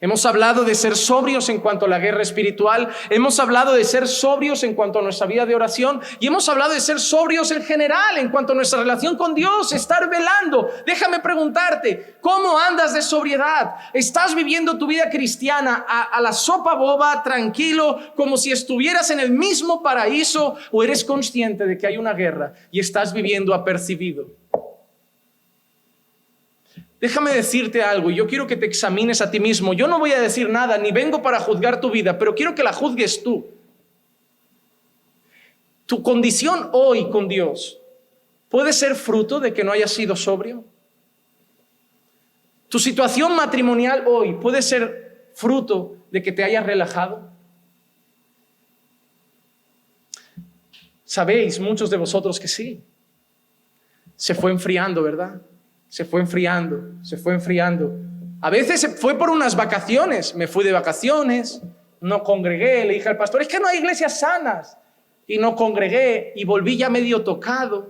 Hemos hablado de ser sobrios en cuanto a la guerra espiritual, hemos hablado de ser sobrios en cuanto a nuestra vida de oración y hemos hablado de ser sobrios en general en cuanto a nuestra relación con Dios, estar velando. Déjame preguntarte, ¿cómo andas de sobriedad? ¿Estás viviendo tu vida cristiana a la sopa boba, tranquilo, como si estuvieras en el mismo paraíso, o eres consciente de que hay una guerra y estás viviendo apercibido? Déjame decirte algo, yo quiero que te examines a ti mismo. Yo no voy a decir nada, ni vengo para juzgar tu vida, pero quiero que la juzgues tú. Tu condición hoy con Dios puede ser fruto de que no hayas sido sobrio. Tu situación matrimonial hoy puede ser fruto de que te hayas relajado. Sabéis, muchos de vosotros, que sí. Se fue enfriando, ¿verdad? Se fue enfriando, se fue enfriando. A veces se fue por unas vacaciones. Me fui de vacaciones, no congregué, le dije al pastor, es que no hay iglesias sanas. Y no congregué y volví ya medio tocado.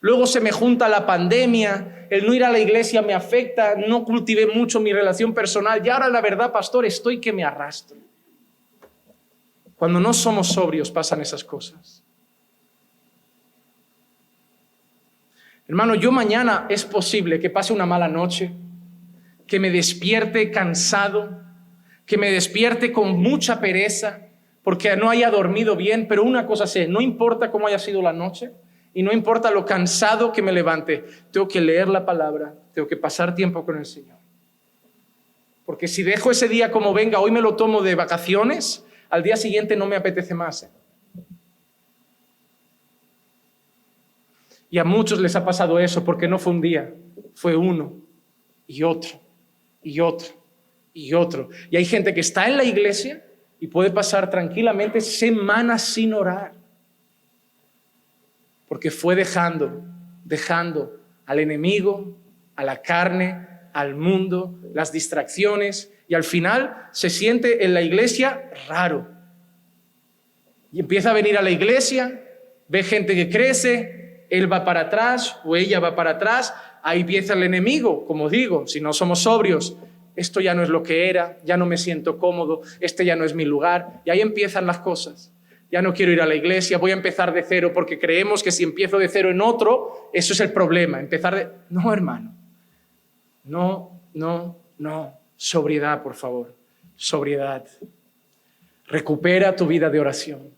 Luego se me junta la pandemia, el no ir a la iglesia me afecta, no cultivé mucho mi relación personal. Y ahora la verdad, pastor, estoy que me arrastro. Cuando no somos sobrios pasan esas cosas. Hermano, yo mañana es posible que pase una mala noche, que me despierte cansado, que me despierte con mucha pereza, porque no haya dormido bien, pero una cosa sé, no importa cómo haya sido la noche y no importa lo cansado que me levante, tengo que leer la palabra, tengo que pasar tiempo con el Señor. Porque si dejo ese día como venga, hoy me lo tomo de vacaciones, al día siguiente no me apetece más. Y a muchos les ha pasado eso porque no fue un día, fue uno y otro y otro y otro. Y hay gente que está en la iglesia y puede pasar tranquilamente semanas sin orar porque fue dejando al enemigo, a la carne, al mundo, las distracciones, y al final se siente en la iglesia raro. Y empieza a venir a la iglesia, ve gente que crece, él va para atrás o ella va para atrás, ahí empieza el enemigo, como digo, si no somos sobrios, esto ya no es lo que era, ya no me siento cómodo, este ya no es mi lugar, y ahí empiezan las cosas. Ya no quiero ir a la iglesia, voy a empezar de cero porque creemos que si empiezo de cero en otro, eso es el problema, No, hermano, no, sobriedad, por favor, sobriedad. Recupera tu vida de oración,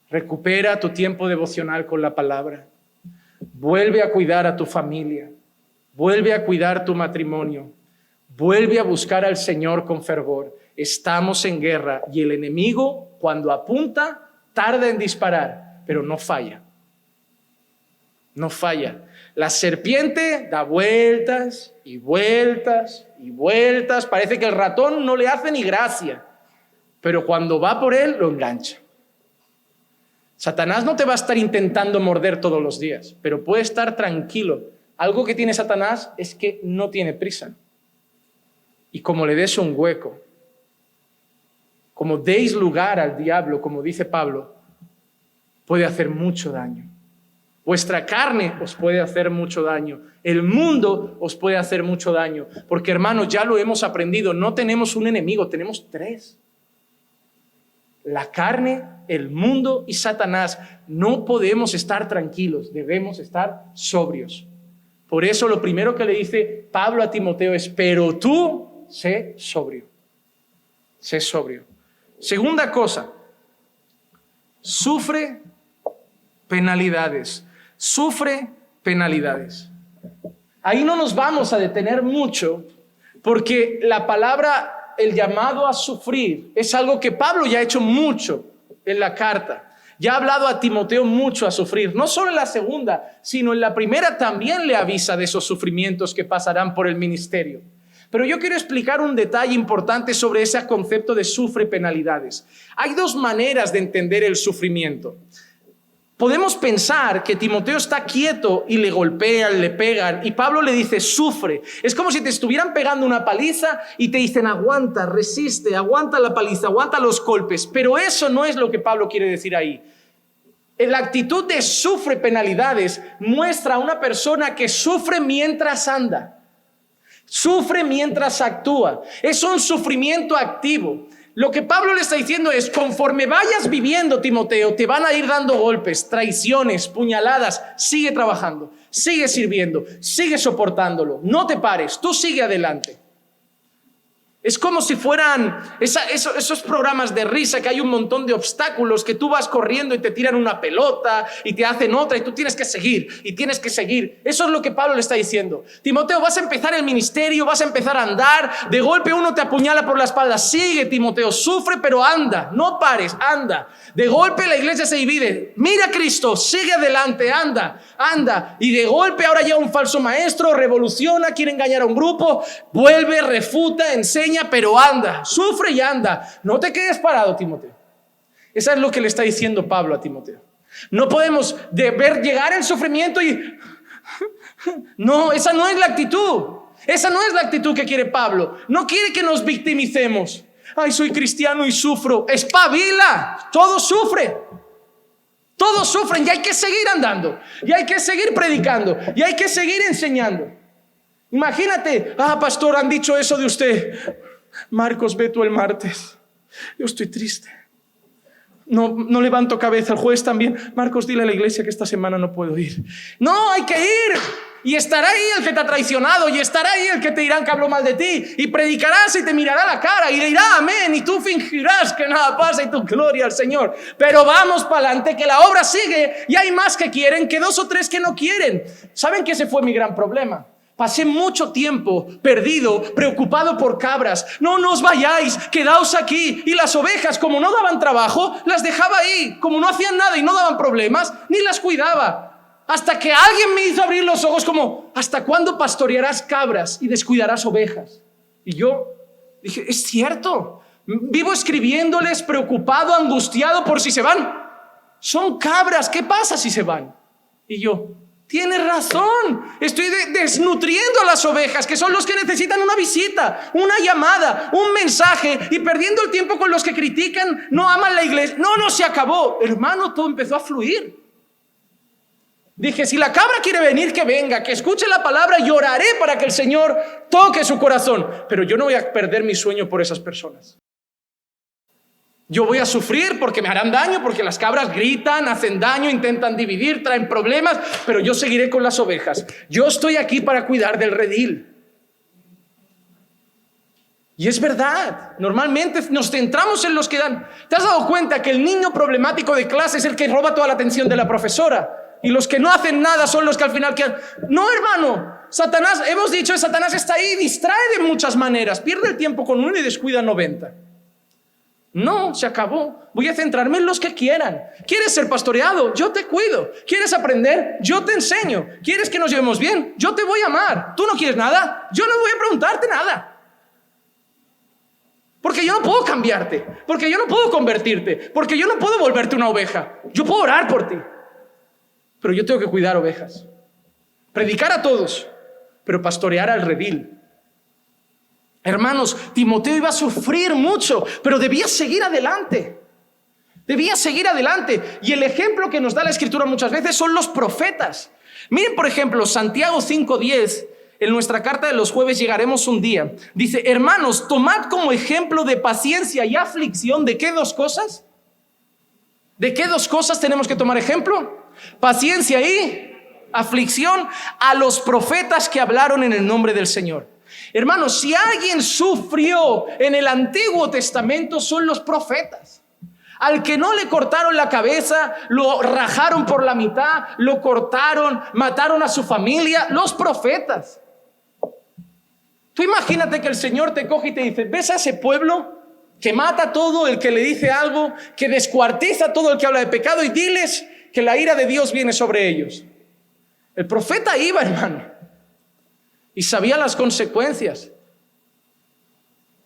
recupera tu tiempo devocional con la palabra, vuelve a cuidar a tu familia, vuelve a cuidar tu matrimonio, vuelve a buscar al Señor con fervor. Estamos en guerra y el enemigo, cuando apunta, tarda en disparar, pero no falla. No falla. La serpiente da vueltas y vueltas y vueltas. Parece que el ratón no le hace ni gracia, pero cuando va por él, lo engancha. Satanás no te va a estar intentando morder todos los días, pero puede estar tranquilo. Algo que tiene Satanás es que no tiene prisa. Y como le des un hueco, como deis lugar al diablo, como dice Pablo, puede hacer mucho daño. Vuestra carne os puede hacer mucho daño. El mundo os puede hacer mucho daño. Porque, hermanos, ya lo hemos aprendido. No tenemos un enemigo, tenemos tres. La carne, el mundo y Satanás. No podemos estar tranquilos, debemos estar sobrios. Por eso lo primero que le dice Pablo a Timoteo es, pero tú sé sobrio. Sé sobrio. Segunda cosa, sufre penalidades. Sufre penalidades. Ahí no nos vamos a detener mucho porque la palabra, el llamado a sufrir, es algo que Pablo ya ha hecho mucho en la carta. Ya ha hablado a Timoteo mucho a sufrir. No solo en la segunda, sino en la primera también le avisa de esos sufrimientos que pasarán por el ministerio. Pero yo quiero explicar un detalle importante sobre ese concepto de sufre penalidades. Hay dos maneras de entender el sufrimiento. Podemos pensar que Timoteo está quieto y le golpean, le pegan, y Pablo le dice, sufre. Es como si te estuvieran pegando una paliza y te dicen, aguanta, resiste, aguanta la paliza, aguanta los golpes. Pero eso no es lo que Pablo quiere decir ahí. La actitud de sufre penalidades muestra a una persona que sufre mientras anda. Sufre mientras actúa. Es un sufrimiento activo. Lo que Pablo le está diciendo es, conforme vayas viviendo, Timoteo, te van a ir dando golpes, traiciones, puñaladas. Sigue trabajando, sigue sirviendo, sigue soportándolo. No te pares, tú sigue adelante. Es como si fueran esos programas de risa que hay un montón de obstáculos que tú vas corriendo y te tiran una pelota y te hacen otra y tú tienes que seguir y tienes que seguir. Eso es lo que Pablo le está diciendo. Timoteo, vas a empezar el ministerio, vas a empezar a andar, de golpe uno te apuñala por la espalda. Sigue, Timoteo, sufre pero anda, no pares, anda. De golpe la iglesia se divide. Mira a Cristo, sigue adelante, anda. Y de golpe ahora llega un falso maestro, revoluciona, quiere engañar a un grupo, vuelve, refuta, enseña, pero anda, sufre y anda. No te quedes parado, Timoteo. Eso es lo que le está diciendo Pablo a Timoteo. No podemos ver llegar el sufrimiento y... No, esa no es la actitud. Esa no es la actitud que quiere Pablo. No quiere que nos victimicemos. Ay, soy cristiano y sufro. Espabila, todos sufren. Todos sufren y hay que seguir andando. Y hay que seguir predicando. Y hay que seguir enseñando. Imagínate, pastor, han dicho eso de usted. Marcos, ve tú el martes. Yo estoy triste. No levanto cabeza. El jueves también. Marcos, dile a la iglesia que esta semana no puedo ir. No, hay que ir. Y estará ahí el que te ha traicionado. Y estará ahí el que te dirán que habló mal de ti. Y predicarás y te mirará la cara. Y le dirá amén. Y tú fingirás que nada pasa y tu gloria al Señor. Pero vamos para adelante, que la obra sigue. Y hay más que quieren que 2 o 3 que no quieren. ¿Saben que ese fue mi gran problema? Pasé mucho tiempo perdido, preocupado por cabras. No os vayáis, quedaos aquí. Y las ovejas, como no daban trabajo, las dejaba ahí. Como no hacían nada y no daban problemas, ni las cuidaba. Hasta que alguien me hizo abrir los ojos como, ¿hasta cuándo pastorearás cabras y descuidarás ovejas? Y yo dije, es cierto. Vivo escribiéndoles, preocupado, angustiado por si se van. Son cabras, ¿qué pasa si se van? Y yo, tienes razón, estoy desnutriendo a las ovejas, que son los que necesitan una visita, una llamada, un mensaje, y perdiendo el tiempo con los que critican, no aman la iglesia. No se acabó. Hermano, todo empezó a fluir. Dije, si la cabra quiere venir, que venga, que escuche la palabra, y oraré para que el Señor toque su corazón. Pero yo no voy a perder mi sueño por esas personas. Yo voy a sufrir porque me harán daño, porque las cabras gritan, hacen daño, intentan dividir, traen problemas, pero yo seguiré con las ovejas. Yo estoy aquí para cuidar del redil. Y es verdad, normalmente nos centramos en los que dan. ¿Te has dado cuenta que el niño problemático de clase es el que roba toda la atención de la profesora? Y los que no hacen nada son los que al final quedan. No, hermano, Satanás, hemos dicho, Satanás está ahí, distrae de muchas maneras, pierde el tiempo con uno y descuida 90. No, se acabó. Voy a centrarme en los que quieran. ¿Quieres ser pastoreado? Yo te cuido. ¿Quieres aprender? Yo te enseño. ¿Quieres que nos llevemos bien? Yo te voy a amar. ¿Tú no quieres nada? Yo no voy a preguntarte nada. Porque yo no puedo cambiarte. Porque yo no puedo convertirte. Porque yo no puedo volverte una oveja. Yo puedo orar por ti. Pero yo tengo que cuidar ovejas. Predicar a todos, pero pastorear al redil. Hermanos, Timoteo iba a sufrir mucho, pero debía seguir adelante. Debía seguir adelante. Y el ejemplo que nos da la Escritura muchas veces son los profetas. Miren, por ejemplo, Santiago 5:10, en nuestra carta de los jueves llegaremos un día. Dice, hermanos, tomad como ejemplo de paciencia y aflicción. ¿De qué dos cosas? ¿De qué dos cosas tenemos que tomar ejemplo? Paciencia y aflicción a los profetas que hablaron en el nombre del Señor. Hermanos, si alguien sufrió en el Antiguo Testamento son los profetas. Al que no le cortaron la cabeza, lo rajaron por la mitad, lo cortaron, mataron a su familia, los profetas. Tú imagínate que el Señor te coge y te dice, ¿ves a ese pueblo que mata a todo el que le dice algo, que descuartiza a todo el que habla de pecado, y diles que la ira de Dios viene sobre ellos? El profeta iba, hermano, y sabía las consecuencias.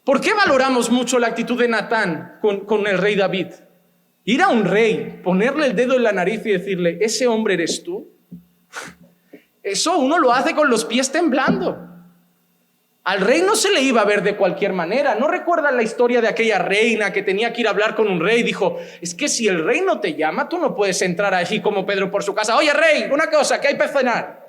¿Por qué valoramos mucho la actitud de Natán con el rey David? Ir a un rey, ponerle el dedo en la nariz y decirle, ¿ese hombre eres tú? Eso uno lo hace con los pies temblando. Al rey no se le iba a ver de cualquier manera. ¿No recuerdan la historia de aquella reina que tenía que ir a hablar con un rey? Dijo, es que si el rey no te llama, tú no puedes entrar allí como Pedro por su casa. Oye, rey, una cosa, ¿qué hay para cenar?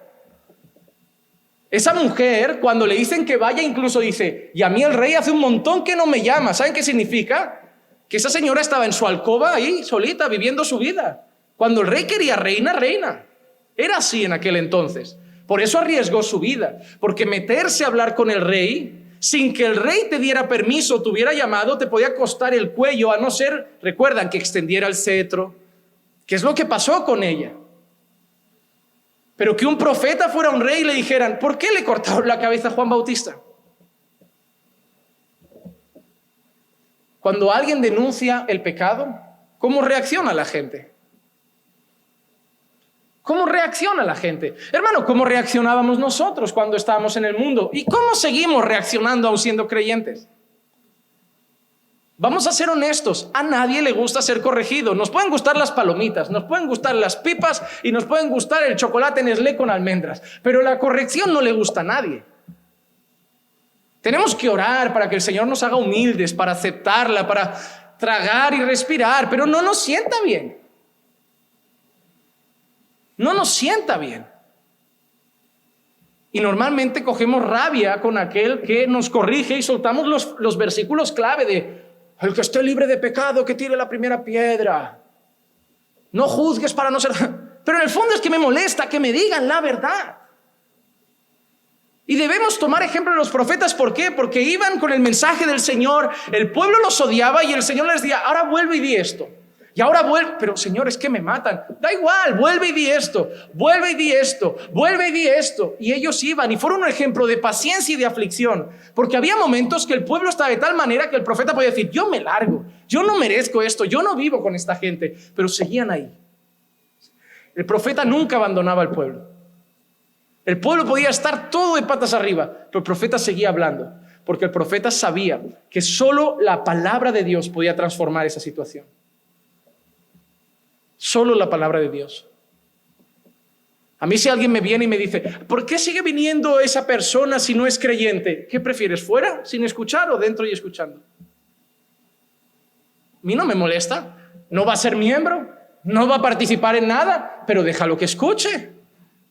Esa mujer, cuando le dicen que vaya, incluso dice, y a mí el rey hace un montón que no me llama. ¿Saben qué significa? Que esa señora estaba en su alcoba ahí, solita, viviendo su vida. Cuando el rey quería reina, reina. Era así en aquel entonces. Por eso arriesgó su vida. Porque meterse a hablar con el rey, sin que el rey te diera permiso, te hubiera llamado, te podía costar el cuello, a no ser, recuerdan, que extendiera el cetro. ¿Qué es lo que pasó con ella? Pero que un profeta fuera un rey y le dijeran, ¿por qué le cortaron la cabeza a Juan Bautista? Cuando alguien denuncia el pecado, ¿cómo reacciona la gente? ¿Cómo reacciona la gente? Hermano, ¿cómo reaccionábamos nosotros cuando estábamos en el mundo? ¿Y cómo seguimos reaccionando aún siendo creyentes? Vamos a ser honestos, a nadie le gusta ser corregido. Nos pueden gustar las palomitas, nos pueden gustar las pipas y nos pueden gustar el chocolate Nestlé con almendras, pero la corrección no le gusta a nadie. Tenemos que orar para que el Señor nos haga humildes, para aceptarla, para tragar y respirar, pero no nos sienta bien. No nos sienta bien. Y normalmente cogemos rabia con aquel que nos corrige y soltamos los versículos clave de el que esté libre de pecado, que tire la primera piedra. No juzgues para no ser... Pero en el fondo es que me molesta que me digan la verdad. Y debemos tomar ejemplo de los profetas. ¿Por qué? Porque iban con el mensaje del Señor, el pueblo los odiaba y el Señor les decía, ahora vuelve y di esto. Y ahora vuelve, pero Señor, es que me matan. Da igual, vuelve y di esto, vuelve y di esto, vuelve y di esto. Y ellos iban y fueron un ejemplo de paciencia y de aflicción, porque había momentos que el pueblo estaba de tal manera que el profeta podía decir, yo me largo, yo no merezco esto, yo no vivo con esta gente, pero seguían ahí. El profeta nunca abandonaba al pueblo. El pueblo podía estar todo de patas arriba, pero el profeta seguía hablando, porque el profeta sabía que solo la palabra de Dios podía transformar esa situación. Solo la palabra de Dios. A mí si alguien me viene y me dice, ¿por qué sigue viniendo esa persona si no es creyente? ¿Qué prefieres, fuera sin escuchar o dentro y escuchando? A mí no me molesta. No va a ser miembro, no va a participar en nada, pero déjalo que escuche.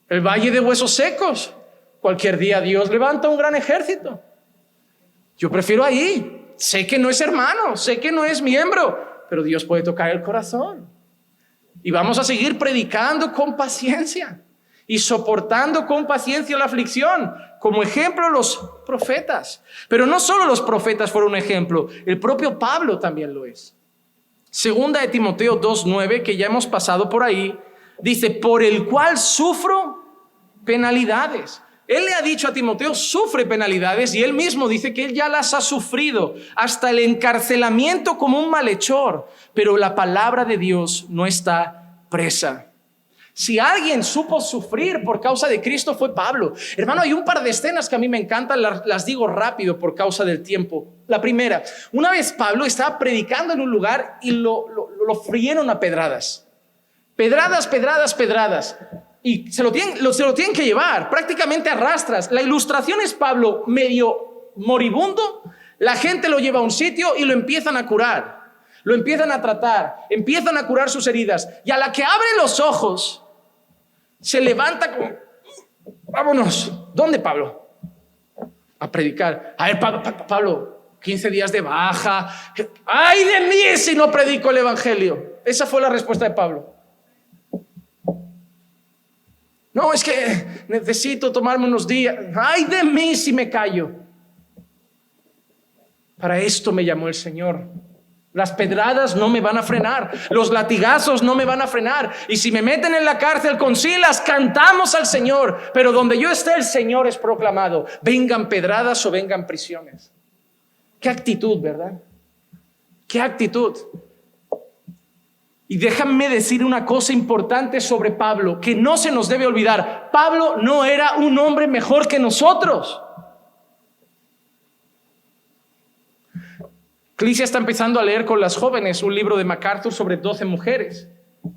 El valle de huesos secos. Cualquier día Dios levanta un gran ejército. Yo prefiero ahí. Sé que no es hermano, sé que no es miembro, pero Dios puede tocar el corazón. Y vamos a seguir predicando con paciencia y soportando con paciencia la aflicción. Como ejemplo los profetas. Pero no solo los profetas fueron un ejemplo, el propio Pablo también lo es. Segunda de Timoteo 2:9, que ya hemos pasado por ahí, dice, por el cual sufro penalidades. Él le ha dicho a Timoteo, sufre penalidades, y él mismo dice que él ya las ha sufrido, hasta el encarcelamiento como un malhechor, pero la palabra de Dios no está presa. Si alguien supo sufrir por causa de Cristo fue Pablo. Hermano, hay un par de escenas que a mí me encantan, las digo rápido por causa del tiempo. La primera, una vez Pablo estaba predicando en un lugar y lo frieron a pedradas. Pedradas. Y se lo tienen que llevar, prácticamente arrastras. La ilustración es Pablo medio moribundo, la gente lo lleva a un sitio y lo empiezan a curar, lo empiezan a tratar, empiezan a curar sus heridas. Y a la que abre los ojos, se levanta como, vámonos. ¿Dónde, Pablo? A predicar. A ver, Pablo, 15 días de baja. ¡Ay de mí si no predico el evangelio! Esa fue la respuesta de Pablo. No, es que necesito tomarme unos días. ¡Ay de mí si me callo! Para esto me llamó el Señor. Las pedradas no me van a frenar, los latigazos no me van a frenar, y si me meten en la cárcel con Silas, cantamos al Señor, pero donde yo esté el Señor es proclamado, vengan pedradas o vengan prisiones. Qué actitud, ¿verdad? Qué actitud. Y déjame decir una cosa importante sobre Pablo, que no se nos debe olvidar. Pablo no era un hombre mejor que nosotros. Clicia está empezando a leer con las jóvenes un libro de MacArthur sobre 12 mujeres.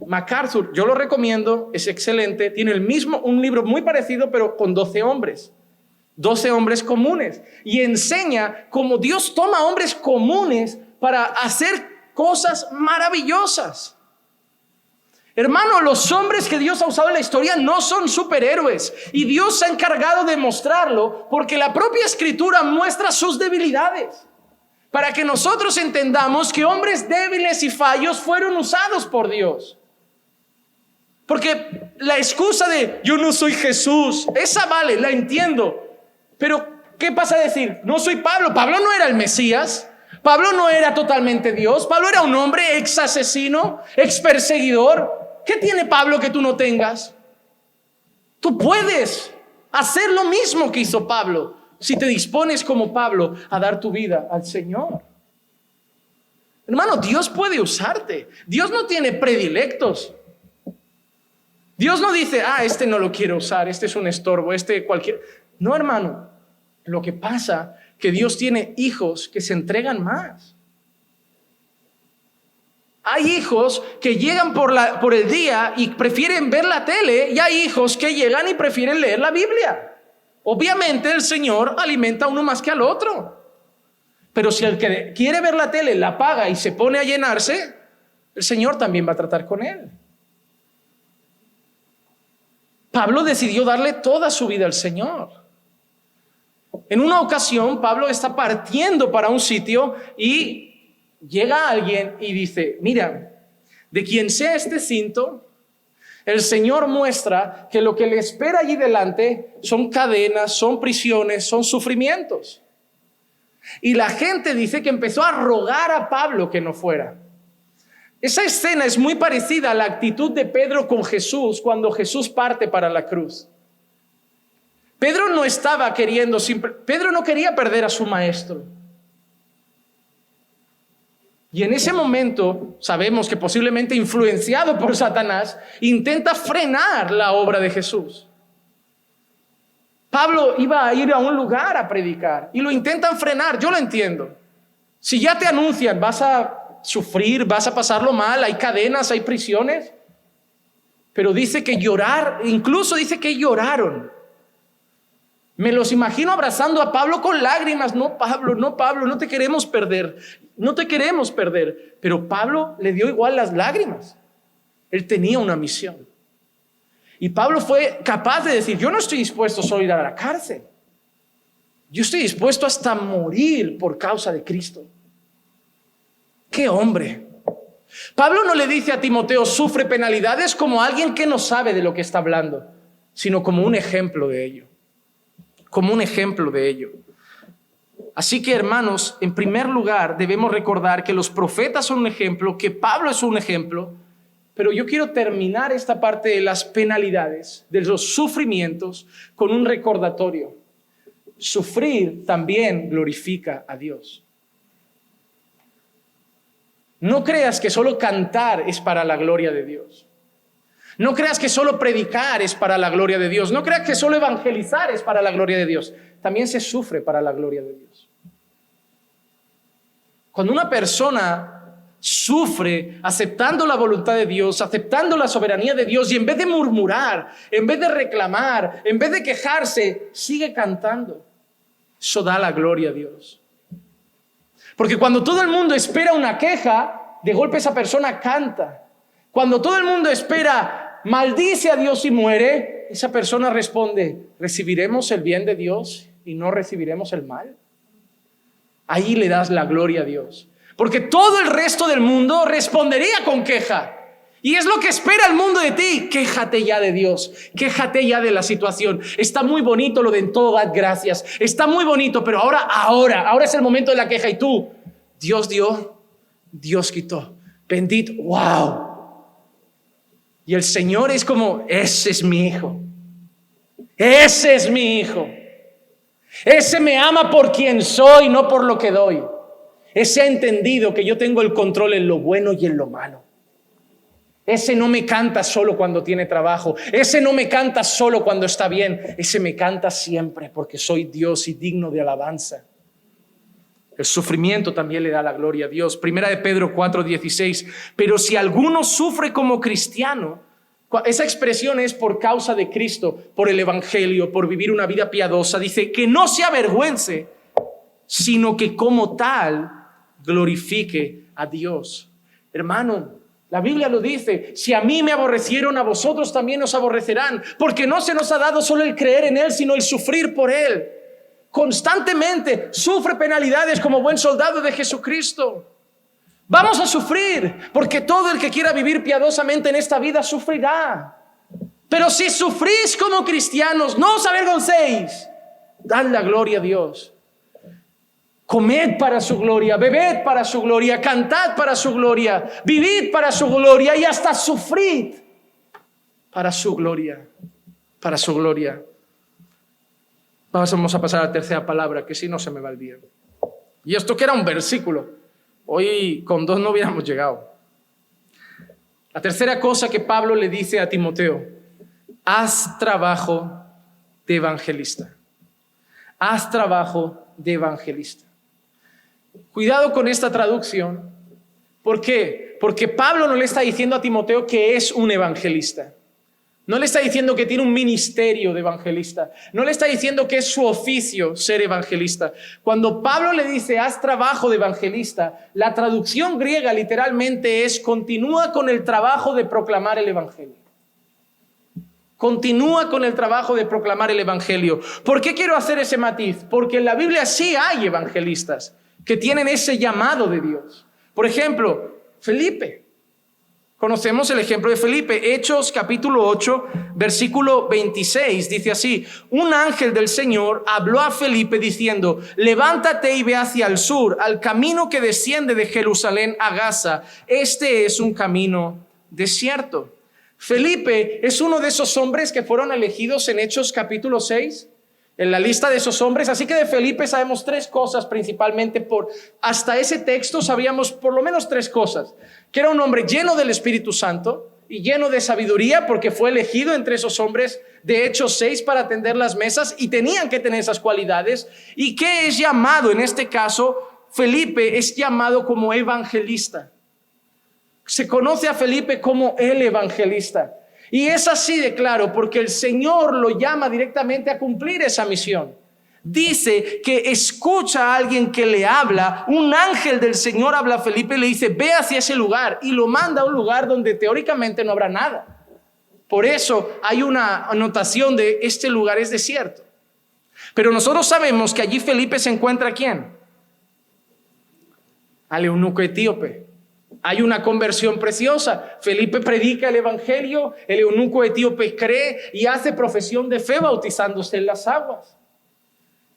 MacArthur, yo lo recomiendo, es excelente. Tiene un libro muy parecido, pero con 12 hombres. 12 hombres comunes. Y enseña cómo Dios toma hombres comunes para hacer cosas maravillosas. Hermano, los hombres que Dios ha usado en la historia no son superhéroes. Y Dios se ha encargado de mostrarlo porque la propia Escritura muestra sus debilidades. Para que nosotros entendamos que hombres débiles y fallos fueron usados por Dios. Porque la excusa de yo no soy Jesús, esa vale, la entiendo. Pero ¿qué pasa a decir? No soy Pablo. Pablo no era el Mesías. Pablo no era totalmente Dios. Pablo era un hombre ex asesino, ex perseguidor. ¿Qué tiene Pablo que tú no tengas? Tú puedes hacer lo mismo que hizo Pablo. Si te dispones como Pablo a dar tu vida al Señor. Hermano, Dios puede usarte. Dios no tiene predilectos. Dios no dice, este no lo quiero usar, este es un estorbo, este cualquier. No, hermano. Lo que pasa es que Dios tiene hijos que se entregan más. Hay hijos que llegan por el día y prefieren ver la tele, y hay hijos que llegan y prefieren leer la Biblia. Obviamente el Señor alimenta a uno más que al otro. Pero si el que quiere ver la tele la apaga y se pone a llenarse, el Señor también va a tratar con él. Pablo decidió darle toda su vida al Señor. En una ocasión, Pablo está partiendo para un sitio y llega alguien y dice, mira, de quien sea este cinto, el Señor muestra que lo que le espera allí delante son cadenas, son prisiones, son sufrimientos. Y la gente dice que empezó a rogar a Pablo que no fuera. Esa escena es muy parecida a la actitud de Pedro con Jesús cuando Jesús parte para la cruz. Pedro no quería perder a su maestro. Y en ese momento, sabemos que posiblemente influenciado por Satanás, intenta frenar la obra de Jesús. Pablo iba a ir a un lugar a predicar y lo intentan frenar, yo lo entiendo. Si ya te anuncian, vas a sufrir, vas a pasarlo mal, hay cadenas, hay prisiones. Pero dice que incluso dice que lloraron. Me los imagino abrazando a Pablo con lágrimas. No, Pablo, no te queremos perder. No te queremos perder. Pero Pablo le dio igual las lágrimas. Él tenía una misión. Y Pablo fue capaz de decir, yo no estoy dispuesto solo a ir a la cárcel. Yo estoy dispuesto hasta morir por causa de Cristo. ¡Qué hombre! Pablo no le dice a Timoteo, sufre penalidades como alguien que no sabe de lo que está hablando, sino como un ejemplo de ello. Como un ejemplo de ello. Así que, hermanos, en primer lugar debemos recordar que los profetas son un ejemplo, que Pablo es un ejemplo, pero yo quiero terminar esta parte de las penalidades, de los sufrimientos, con un recordatorio. Sufrir también glorifica a Dios. No creas que solo cantar es para la gloria de Dios. No creas que solo predicar es para la gloria de Dios. No creas que solo evangelizar es para la gloria de Dios. También se sufre para la gloria de Dios. Cuando una persona sufre aceptando la voluntad de Dios, aceptando la soberanía de Dios, y en vez de murmurar, en vez de reclamar, en vez de quejarse, sigue cantando, eso da la gloria a Dios. Porque cuando todo el mundo espera una queja, de golpe esa persona canta. Cuando todo el mundo espera, maldice a Dios y muere, esa persona responde, ¿recibiremos el bien de Dios y no recibiremos el mal? Ahí le das la gloria a Dios. Porque todo el resto del mundo respondería con queja. Y es lo que espera el mundo de ti. Quéjate ya de Dios. Quéjate ya de la situación. Está muy bonito lo de en todo dad gracias. Está muy bonito, pero ahora es el momento de la queja. Y tú, Dios dio, Dios quitó. Bendito, wow. Y el Señor es como, ese es mi hijo. Ese es mi hijo. Ese me ama por quien soy, no por lo que doy. Ese ha entendido que yo tengo el control en lo bueno y en lo malo. Ese no me canta solo cuando tiene trabajo. Ese no me canta solo cuando está bien. Ese me canta siempre porque soy Dios y digno de alabanza. El sufrimiento también le da la gloria a Dios. Primera de Pedro 4:16. Pero si alguno sufre como cristiano, esa expresión es por causa de Cristo, por el evangelio, por vivir una vida piadosa. Dice que no se avergüence, sino que como tal glorifique a Dios. Hermano, la Biblia lo dice, si a mí me aborrecieron, a vosotros también os aborrecerán, porque no se nos ha dado solo el creer en Él, sino el sufrir por Él. Constantemente sufre penalidades como buen soldado de Jesucristo. Vamos a sufrir, porque todo el que quiera vivir piadosamente en esta vida sufrirá. Pero si sufrís como cristianos, no os avergoncéis, dad la gloria a Dios. Comed para su gloria, bebed para su gloria, cantad para su gloria, vivid para su gloria y hasta sufrid para su gloria, para su gloria. Vamos a pasar a la tercera palabra, que si no se me va el día. Y esto que era un versículo, hoy con 2 no hubiéramos llegado. La tercera cosa que Pablo le dice a Timoteo, haz trabajo de evangelista. Haz trabajo de evangelista. Cuidado con esta traducción. ¿Por qué? Porque Pablo no le está diciendo a Timoteo que es un evangelista. No le está diciendo que tiene un ministerio de evangelista. No le está diciendo que es su oficio ser evangelista. Cuando Pablo le dice, haz trabajo de evangelista, la traducción griega literalmente es, continúa con el trabajo de proclamar el evangelio. Continúa con el trabajo de proclamar el evangelio. ¿Por qué quiero hacer ese matiz? Porque en la Biblia sí hay evangelistas que tienen ese llamado de Dios. Por ejemplo, Felipe. Conocemos el ejemplo de Felipe. Hechos capítulo 8, versículo 26, dice así: un ángel del Señor habló a Felipe diciendo: levántate y ve hacia el sur, al camino que desciende de Jerusalén a Gaza. Este es un camino desierto. Felipe es uno de esos hombres que fueron elegidos en Hechos capítulo 6, en la lista de esos hombres. Así que de Felipe sabemos tres cosas principalmente. Hasta ese texto sabíamos por lo menos tres cosas: que era un hombre lleno del Espíritu Santo y lleno de sabiduría, porque fue elegido entre esos hombres de Hechos 6 para atender las mesas y tenían que tener esas cualidades. Y que es llamado, en este caso, Felipe es llamado como evangelista. Se conoce a Felipe como el evangelista. Y es así de claro, porque el Señor lo llama directamente a cumplir esa misión. Dice que escucha a alguien que le habla. Un ángel del Señor habla a Felipe y le dice: ve hacia ese lugar, y lo manda a un lugar donde teóricamente no habrá nada. Por eso hay una anotación de este lugar es desierto. Pero nosotros sabemos que allí Felipe se encuentra ¿a quién? Al eunuco etíope. Hay una conversión preciosa. Felipe predica el evangelio, el eunuco etíope cree y hace profesión de fe bautizándose en las aguas.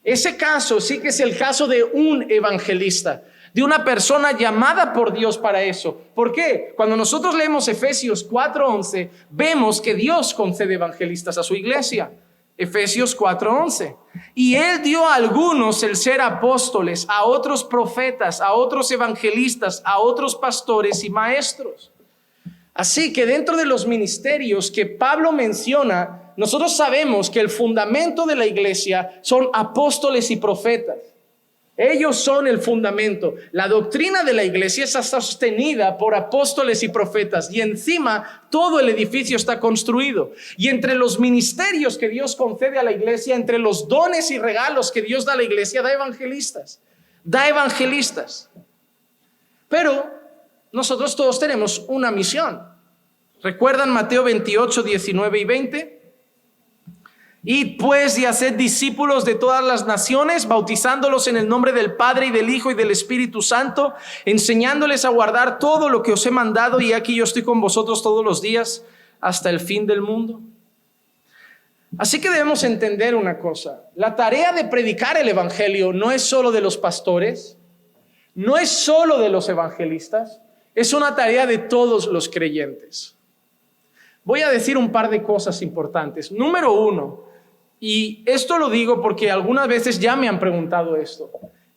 Ese caso sí que es el caso de un evangelista, de una persona llamada por Dios para eso. ¿Por qué? Cuando nosotros leemos Efesios 4:11, vemos que Dios concede evangelistas a su iglesia. Efesios 4:11. Y Él dio a algunos el ser apóstoles, a otros profetas, a otros evangelistas, a otros pastores y maestros. Así que dentro de los ministerios que Pablo menciona, nosotros sabemos que el fundamento de la iglesia son apóstoles y profetas. Ellos son el fundamento. La doctrina de la iglesia está sostenida por apóstoles y profetas, y encima todo el edificio está construido. Y entre los ministerios que Dios concede a la iglesia, entre los dones y regalos que Dios da a la iglesia, da evangelistas. Da evangelistas. Pero nosotros todos tenemos una misión. ¿Recuerdan Mateo 28, 19 y 20? Id pues y haced discípulos de todas las naciones, bautizándolos en el nombre del Padre y del Hijo y del Espíritu Santo, enseñándoles a guardar todo lo que os he mandado, y aquí yo estoy con vosotros todos los días hasta el fin del mundo. Así que debemos entender una cosa: la tarea de predicar el evangelio no es solo de los pastores, no es solo de los evangelistas, es una tarea de todos los creyentes. Voy a decir un par de cosas importantes. Número uno, y esto lo digo porque algunas veces ya me han preguntado esto: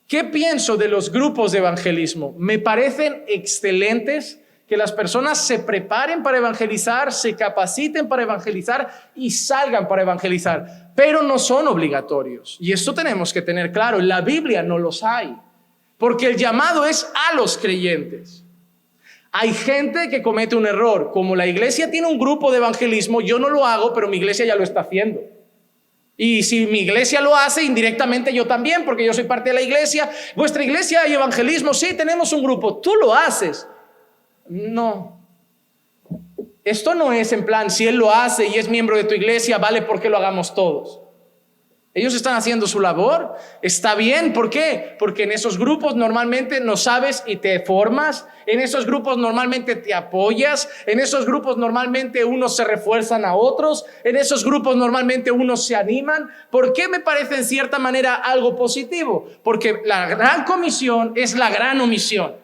¿qué pienso de los grupos de evangelismo? Me parecen excelentes que las personas se preparen para evangelizar, se capaciten para evangelizar y salgan para evangelizar, pero no son obligatorios. Y esto tenemos que tener claro: en la Biblia no los hay, porque el llamado es a los creyentes. Hay gente que comete un error. Como la iglesia tiene un grupo de evangelismo, yo no lo hago, pero mi iglesia ya lo está haciendo. Y si mi iglesia lo hace, indirectamente yo también, porque yo soy parte de la iglesia. ¿Vuestra iglesia hay evangelismo? Sí, tenemos un grupo. ¿Tú lo haces? No. Esto no es en plan, si él lo hace y es miembro de tu iglesia, vale porque lo hagamos todos. Ellos están haciendo su labor, está bien. ¿Por qué? Porque en esos grupos normalmente no sabes y te formas. En esos grupos normalmente te apoyas. En esos grupos normalmente unos se refuerzan a otros. En esos grupos normalmente unos se animan. ¿Por qué me parece en cierta manera algo positivo? Porque la gran comisión es la gran omisión.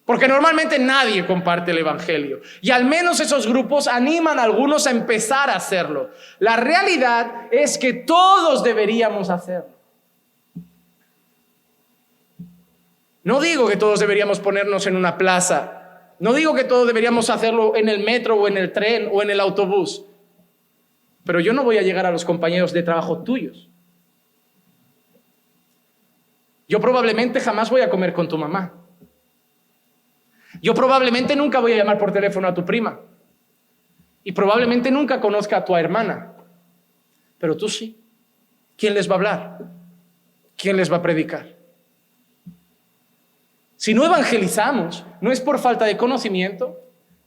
Porque normalmente nadie comparte el evangelio, y al menos esos grupos animan a algunos a empezar a hacerlo. La realidad es que todos deberíamos hacerlo. No digo que todos deberíamos ponernos en una plaza, no digo que todos deberíamos hacerlo en el metro o en el tren o en el autobús, pero yo no voy a llegar a los compañeros de trabajo tuyos. Yo probablemente jamás voy a comer con tu mamá. Yo probablemente nunca voy a llamar por teléfono a tu prima. Y probablemente nunca conozca a tu hermana. Pero tú sí. ¿Quién les va a hablar? ¿Quién les va a predicar? Si no evangelizamos, no es por falta de conocimiento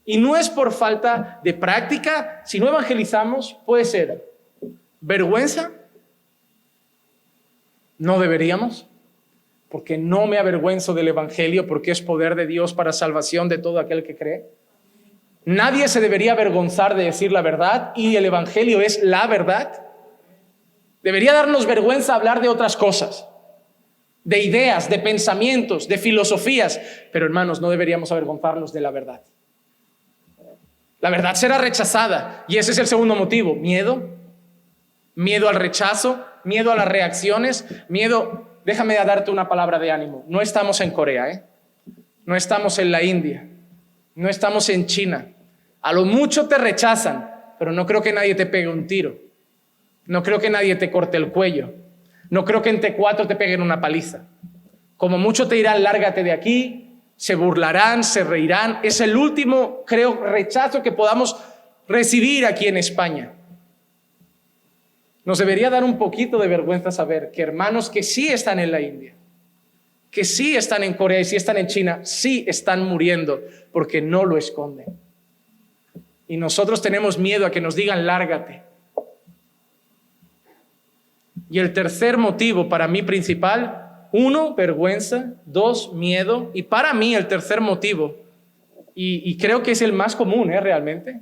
y no es por falta de práctica. Si no evangelizamos, puede ser vergüenza. No deberíamos. Porque no me avergüenzo del evangelio, porque es poder de Dios para salvación de todo aquel que cree. Nadie se debería avergonzar de decir la verdad y el evangelio es la verdad. Debería darnos vergüenza hablar de otras cosas, de ideas, de pensamientos, de filosofías, pero hermanos, no deberíamos avergonzarnos de la verdad. La verdad será rechazada y ese es el segundo motivo. Miedo al rechazo, miedo a las reacciones, miedo. Déjame darte una palabra de ánimo. No estamos en Corea, no estamos en la India, no estamos en China. A lo mucho te rechazan, pero no creo que nadie te pegue un tiro. No creo que nadie te corte el cuello. No creo que en T4 te peguen una paliza. Como mucho te dirán, lárgate de aquí. Se burlarán, se reirán. Es el último, creo, rechazo que podamos recibir aquí en España. Nos debería dar un poquito de vergüenza saber que hermanos que sí están en la India, que sí están en Corea y sí están en China, sí están muriendo porque no lo esconden. Y nosotros tenemos miedo a que nos digan lárgate. Y el tercer motivo para mí principal, 1, vergüenza, 2, miedo, y para mí el tercer motivo, y creo que es el más común realmente,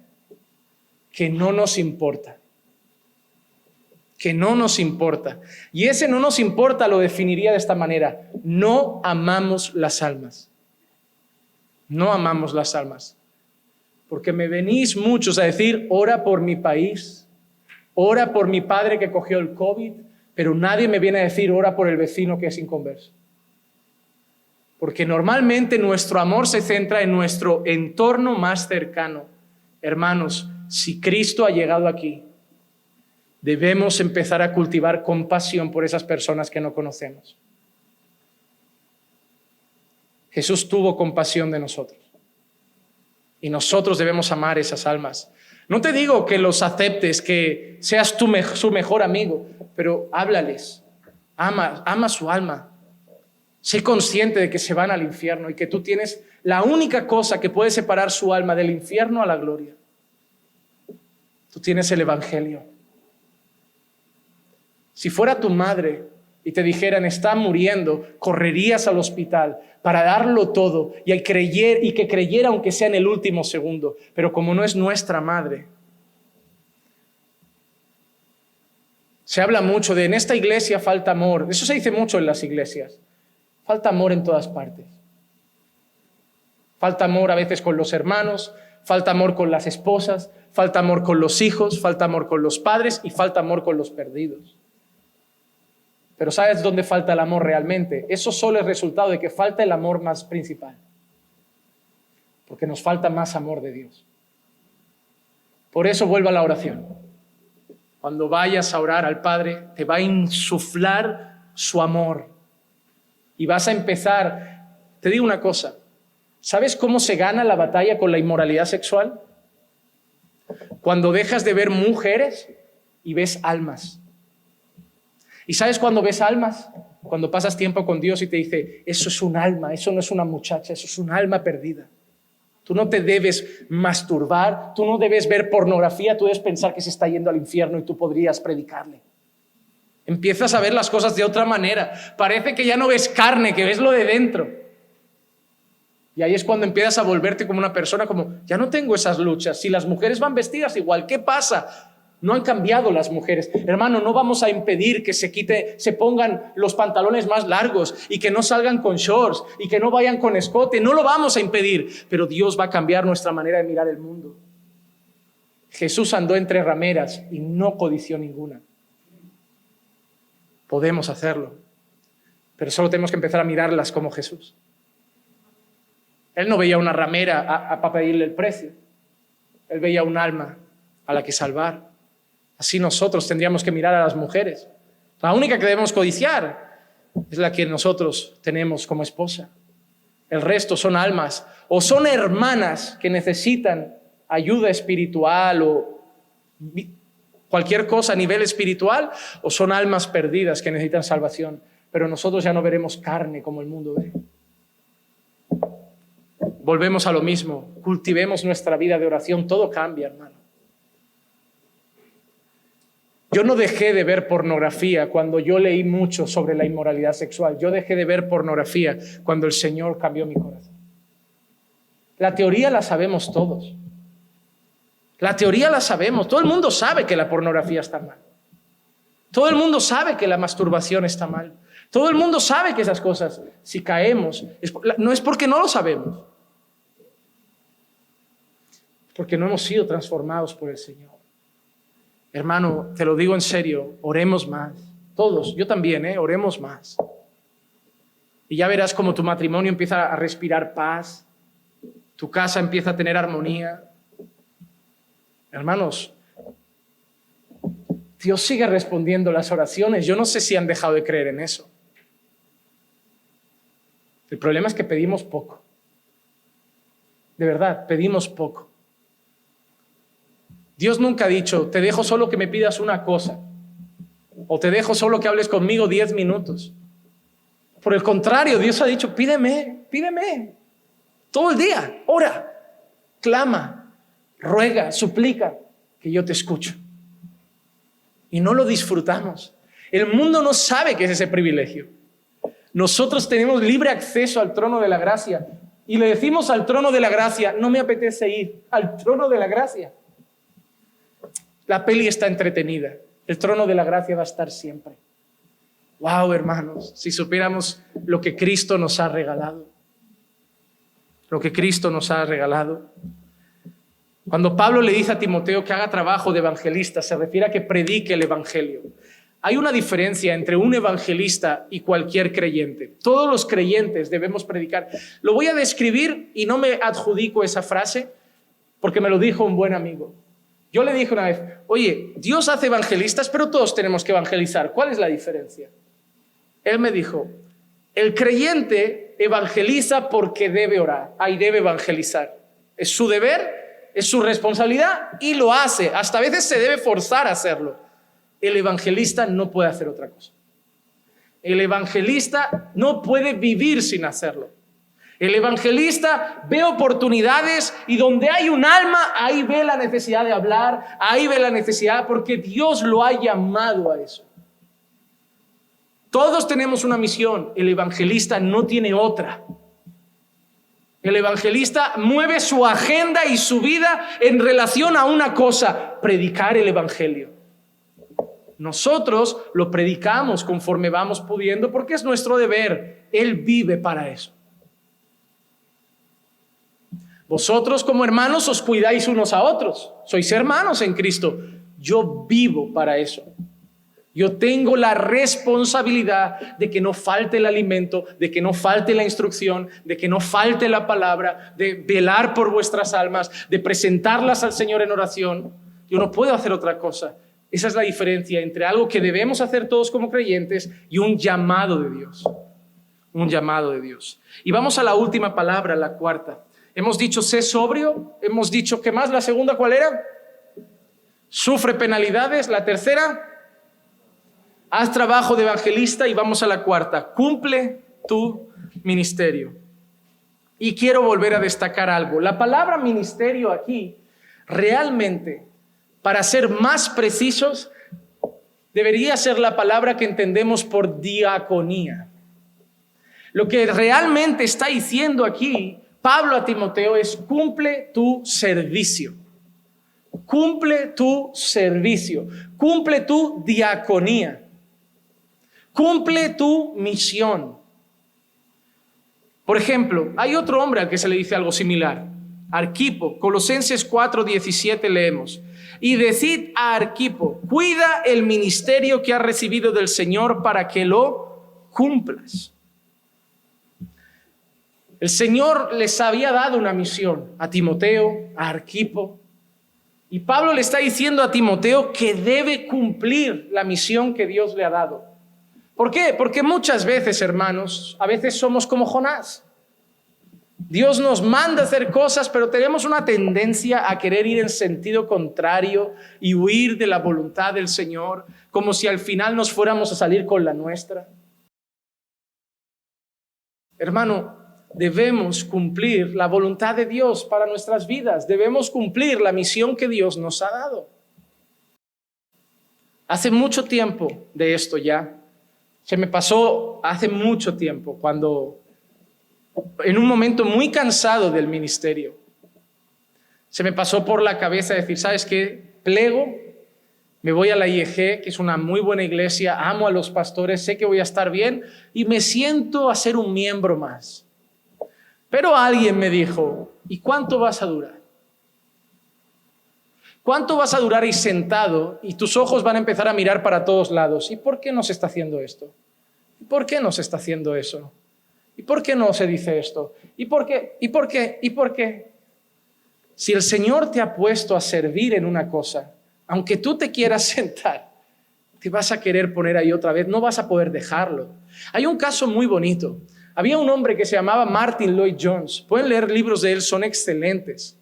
que no nos importa. Que no nos importa. Y ese no nos importa lo definiría de esta manera: no amamos las almas. No amamos las almas. Porque me venís muchos a decir, ora por mi país, ora por mi padre que cogió el COVID, pero nadie me viene a decir, ora por el vecino que es inconverso. Porque normalmente nuestro amor se centra en nuestro entorno más cercano. Hermanos, si Cristo ha llegado aquí, debemos empezar a cultivar compasión por esas personas que no conocemos. Jesús tuvo compasión de nosotros. Y nosotros debemos amar esas almas. No te digo que los aceptes, que seas su mejor amigo, pero háblales, ama su alma. Sé consciente de que se van al infierno y que tú tienes la única cosa que puede separar su alma del infierno a la gloria. Tú tienes el evangelio. Si fuera tu madre y te dijeran está muriendo, correrías al hospital para darlo todo y que creyera aunque sea en el último segundo. Pero como no es nuestra madre, se habla mucho de en esta iglesia falta amor. Eso se dice mucho en las iglesias. Falta amor en todas partes. Falta amor a veces con los hermanos, falta amor con las esposas, falta amor con los hijos, falta amor con los padres y falta amor con los perdidos. Pero ¿sabes dónde falta el amor realmente? Eso solo es resultado de que falta el amor más principal. Porque nos falta más amor de Dios. Por eso vuelvo a la oración. Cuando vayas a orar al Padre, te va a insuflar su amor. Y vas a empezar, te digo una cosa, ¿sabes cómo se gana la batalla con la inmoralidad sexual? Cuando dejas de ver mujeres y ves almas. ¿Y sabes cuándo ves almas? Cuando pasas tiempo con Dios y te dice, eso es un alma, eso no es una muchacha, eso es un alma perdida. Tú no te debes masturbar, tú no debes ver pornografía, tú debes pensar que se está yendo al infierno y tú podrías predicarle. Empiezas a ver las cosas de otra manera. Parece que ya no ves carne, que ves lo de dentro. Y ahí es cuando empiezas a volverte como una persona como, ya no tengo esas luchas. Si las mujeres van vestidas igual, ¿qué pasa? No han cambiado las mujeres. Hermano, no vamos a impedir que se pongan los pantalones más largos y que no salgan con shorts y que no vayan con escote. No lo vamos a impedir, pero Dios va a cambiar nuestra manera de mirar el mundo. Jesús andó entre rameras y no codició ninguna. Podemos hacerlo, pero solo tenemos que empezar a mirarlas como Jesús. Él no veía una ramera para pedirle el precio. Él veía un alma a la que salvar. Así nosotros tendríamos que mirar a las mujeres. La única que debemos codiciar es la que nosotros tenemos como esposa. El resto son almas o son hermanas que necesitan ayuda espiritual o cualquier cosa a nivel espiritual, o son almas perdidas que necesitan salvación. Pero nosotros ya no veremos carne como el mundo ve. Volvemos a lo mismo. Cultivemos nuestra vida de oración. Todo cambia, hermano. Yo no dejé de ver pornografía cuando yo leí mucho sobre la inmoralidad sexual. Yo dejé de ver pornografía cuando el Señor cambió mi corazón. La teoría la sabemos todos. La teoría la sabemos. Todo el mundo sabe que la pornografía está mal. Todo el mundo sabe que la masturbación está mal. Todo el mundo sabe que esas cosas, si caemos, no es porque no lo sabemos. Porque no hemos sido transformados por el Señor. Hermano, te lo digo en serio, oremos más. Todos, yo también, oremos más. Y ya verás cómo tu matrimonio empieza a respirar paz, tu casa empieza a tener armonía. Hermanos, Dios sigue respondiendo las oraciones. Yo no sé si han dejado de creer en eso. El problema es que pedimos poco. De verdad, pedimos poco. Dios nunca ha dicho, te dejo solo que me pidas una cosa, o te dejo solo que hables conmigo 10 minutos. Por el contrario, Dios ha dicho, pídeme, todo el día, ora, clama, ruega, suplica, que yo te escucho. Y no lo disfrutamos. El mundo no sabe qué es ese privilegio. Nosotros tenemos libre acceso al trono de la gracia, y le decimos al trono de la gracia, no me apetece ir al trono de la gracia. La peli está entretenida. El trono de la gracia va a estar siempre. Wow, hermanos, si supiéramos lo que Cristo nos ha regalado. Lo que Cristo nos ha regalado. Cuando Pablo le dice a Timoteo que haga trabajo de evangelista, se refiere a que predique el evangelio. Hay una diferencia entre un evangelista y cualquier creyente. Todos los creyentes debemos predicar. Lo voy a describir y no me adjudico esa frase porque me lo dijo un buen amigo. Yo le dije una vez, oye, Dios hace evangelistas, pero todos tenemos que evangelizar. ¿Cuál es la diferencia? Él me dijo, el creyente evangeliza porque debe orar, ahí debe evangelizar. Es su deber, es su responsabilidad y lo hace. Hasta a veces se debe forzar a hacerlo. El evangelista no puede hacer otra cosa. El evangelista no puede vivir sin hacerlo. El evangelista ve oportunidades y donde hay un alma, ahí ve la necesidad de hablar, ahí ve la necesidad porque Dios lo ha llamado a eso. Todos tenemos una misión, el evangelista no tiene otra. El evangelista mueve su agenda y su vida en relación a una cosa, predicar el evangelio. Nosotros lo predicamos conforme vamos pudiendo porque es nuestro deber. Él vive para eso. Vosotros como hermanos os cuidáis unos a otros. Sois hermanos en Cristo. Yo vivo para eso. Yo tengo la responsabilidad de que no falte el alimento, de que no falte la instrucción, de que no falte la palabra, de velar por vuestras almas, de presentarlas al Señor en oración. Yo no puedo hacer otra cosa. Esa es la diferencia entre algo que debemos hacer todos como creyentes y un llamado de Dios. Un llamado de Dios. Y vamos a la última palabra, la cuarta. Hemos dicho, sé sobrio. Hemos dicho, ¿qué más? ¿La segunda cuál era? Sufre penalidades. La tercera, haz trabajo de evangelista. Y vamos a la cuarta, cumple tu ministerio. Y quiero volver a destacar algo. La palabra ministerio aquí, realmente, para ser más precisos, debería ser la palabra que entendemos por diaconía. Lo que realmente está diciendo aquí Pablo a Timoteo es cumple tu servicio. Cumple tu servicio. Cumple tu diaconía. Cumple tu misión. Por ejemplo, hay otro hombre al que se le dice algo similar. Arquipo, Colosenses 4:17 leemos. Y decid a Arquipo, cuida el ministerio que has recibido del Señor para que lo cumplas. El Señor les había dado una misión a Timoteo, a Arquipo. Y Pablo le está diciendo a Timoteo que debe cumplir la misión que Dios le ha dado. ¿Por qué? Porque muchas veces, hermanos, a veces somos como Jonás. Dios nos manda a hacer cosas, pero tenemos una tendencia a querer ir en sentido contrario y huir de la voluntad del Señor, como si al final nos fuéramos a salir con la nuestra. Hermano, debemos cumplir la voluntad de Dios para nuestras vidas. Debemos cumplir la misión que Dios nos ha dado. Hace mucho tiempo de esto ya. Se me pasó hace mucho tiempo cuando, en un momento muy cansado del ministerio, Se me pasó por la cabeza decir, ¿sabes qué? Plego, me voy a la IEG, que es una muy buena iglesia, amo a los pastores, sé que voy a estar bien y me siento a ser un miembro más. Pero alguien me dijo, ¿y cuánto vas a durar? ¿Cuánto vas a durar ahí sentado y tus ojos van a empezar a mirar para todos lados? ¿Y por qué no se está haciendo esto? ¿Y por qué no se está haciendo eso? ¿Y por qué no se dice esto? ¿Y por qué? ¿Y por qué? ¿Y por qué? Si el Señor te ha puesto a servir en una cosa, aunque tú te quieras sentar, te vas a querer poner ahí otra vez, no vas a poder dejarlo. Hay un caso muy bonito. Había un hombre que se llamaba Martin Lloyd-Jones. Pueden leer libros de él, son excelentes.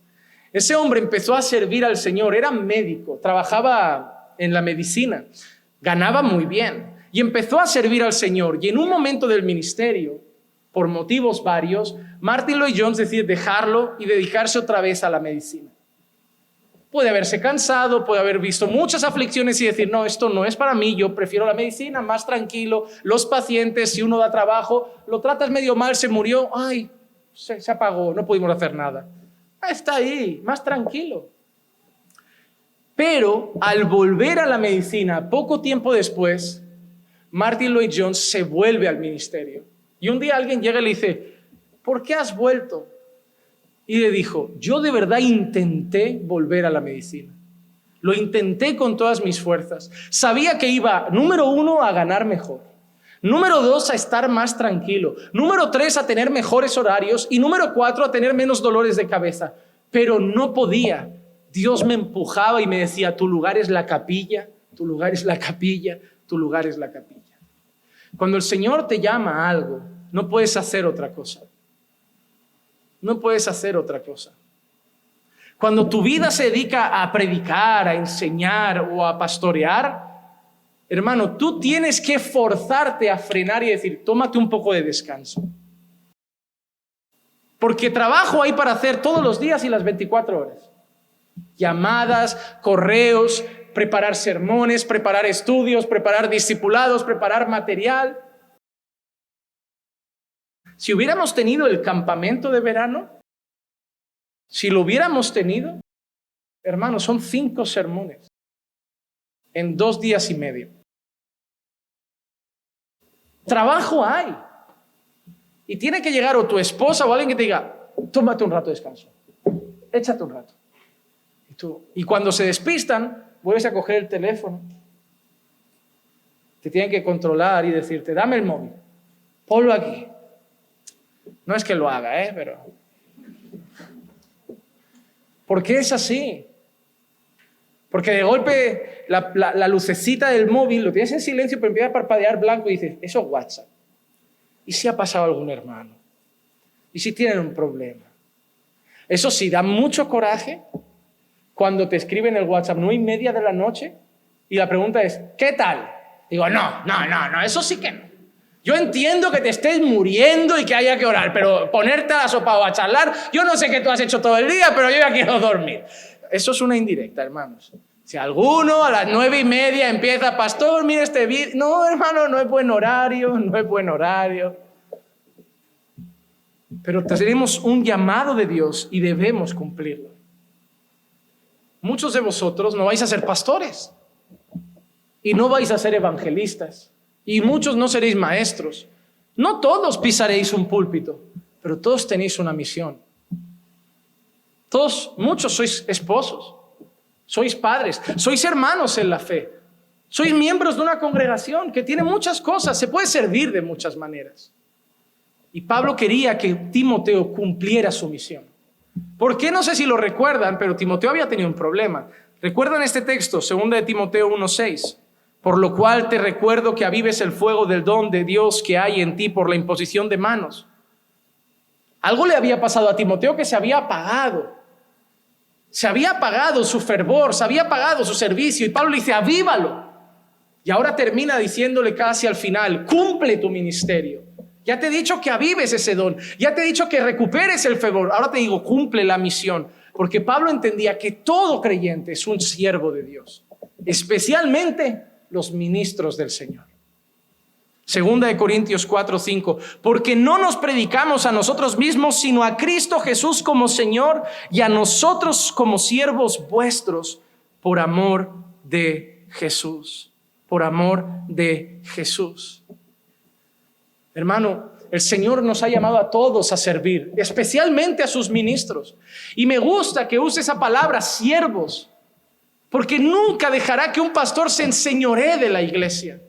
Ese hombre empezó a servir al Señor, era médico, trabajaba en la medicina, ganaba muy bien y empezó a servir al Señor. Y en un momento del ministerio, por motivos varios, Martin Lloyd-Jones decide dejarlo y dedicarse otra vez a la medicina. Puede haberse cansado, puede haber visto muchas aflicciones y decir, no, esto no es para mí, yo prefiero la medicina, más tranquilo. Los pacientes, si uno da trabajo, lo tratas medio mal, se murió, ay, se apagó, no pudimos hacer nada. Está ahí, más tranquilo. Pero al volver a la medicina, poco tiempo después, Martin Lloyd-Jones se vuelve al ministerio. Y un día alguien llega y le dice, ¿por qué has vuelto? Y le dijo, yo de verdad intenté volver a la medicina. Lo intenté con todas mis fuerzas. Sabía que iba, número 1, a ganar mejor. Número 2, a estar más tranquilo. Número 3, a tener mejores horarios. Y número 4, a tener menos dolores de cabeza. Pero no podía. Dios me empujaba y me decía, tu lugar es la capilla, tu lugar es la capilla, tu lugar es la capilla. Cuando el Señor te llama a algo, no puedes hacer otra cosa. No puedes hacer otra cosa. Cuando tu vida se dedica a predicar, a enseñar o a pastorear, hermano, tú tienes que forzarte a frenar y decir, tómate un poco de descanso. Porque trabajo hay para hacer todos los días y las 24 horas. Llamadas, correos, preparar sermones, preparar estudios, preparar discipulados, preparar material. Si hubiéramos tenido el campamento de verano, si lo hubiéramos tenido, hermano, son 5 sermones en 2 días y medio. Trabajo hay. Y tiene que llegar o tu esposa o alguien que te diga, tómate un rato de descanso, échate un rato. Y cuando se despistan, vuelves a coger el teléfono. Te tienen que controlar y decirte, dame el móvil, ponlo aquí. No es que lo haga, pero... ¿Por qué es así? Porque de golpe la lucecita del móvil lo tienes en silencio, pero empieza a parpadear blanco y dices, eso es WhatsApp. ¿Y si ha pasado algún hermano? ¿Y si tienen un problema? Eso sí, da mucho coraje cuando te escriben el WhatsApp 9:30 de la noche y la pregunta es, ¿qué tal? Digo, no, eso sí que no. Yo entiendo que te estés muriendo y que haya que orar, pero ponerte a la sopa o a charlar, yo no sé qué tú has hecho todo el día, pero yo ya quiero dormir. Eso es una indirecta, hermanos. Si alguno a las 9:30 empieza, pastor, mire este vídeo. No, hermano, no es buen horario, no es buen horario. Pero tenemos un llamado de Dios y debemos cumplirlo. Muchos de vosotros no vais a ser pastores y no vais a ser evangelistas y muchos no seréis maestros. No todos pisaréis un púlpito, pero todos tenéis una misión. Muchos sois esposos, sois padres, sois hermanos en la fe, sois miembros de una congregación que tiene muchas cosas, se puede servir de muchas maneras. Y Pablo quería que Timoteo cumpliera su misión. ¿Por qué? No sé si lo recuerdan, pero Timoteo había tenido un problema. ¿Recuerdan este texto? 2 de Timoteo 1:6. Por lo cual te recuerdo que avives el fuego del don de Dios que hay en ti por la imposición de manos. Algo le había pasado a Timoteo que se había apagado. Se había apagado su fervor, se había apagado su servicio. Y Pablo le dice, avívalo. Y ahora termina diciéndole casi al final, cumple tu ministerio. Ya te he dicho que avives ese don. Ya te he dicho que recuperes el fervor. Ahora te digo, cumple la misión. Porque Pablo entendía que todo creyente es un siervo de Dios. Especialmente los ministros del Señor. Segunda de Corintios 4:5, porque no nos predicamos a nosotros mismos, sino a Cristo Jesús como Señor y a nosotros como siervos vuestros por amor de Jesús. Por amor de Jesús. Hermano, el Señor nos ha llamado a todos a servir, especialmente a sus ministros. Y me gusta que use esa palabra, siervos, porque nunca dejará que un pastor se enseñoree de la iglesia.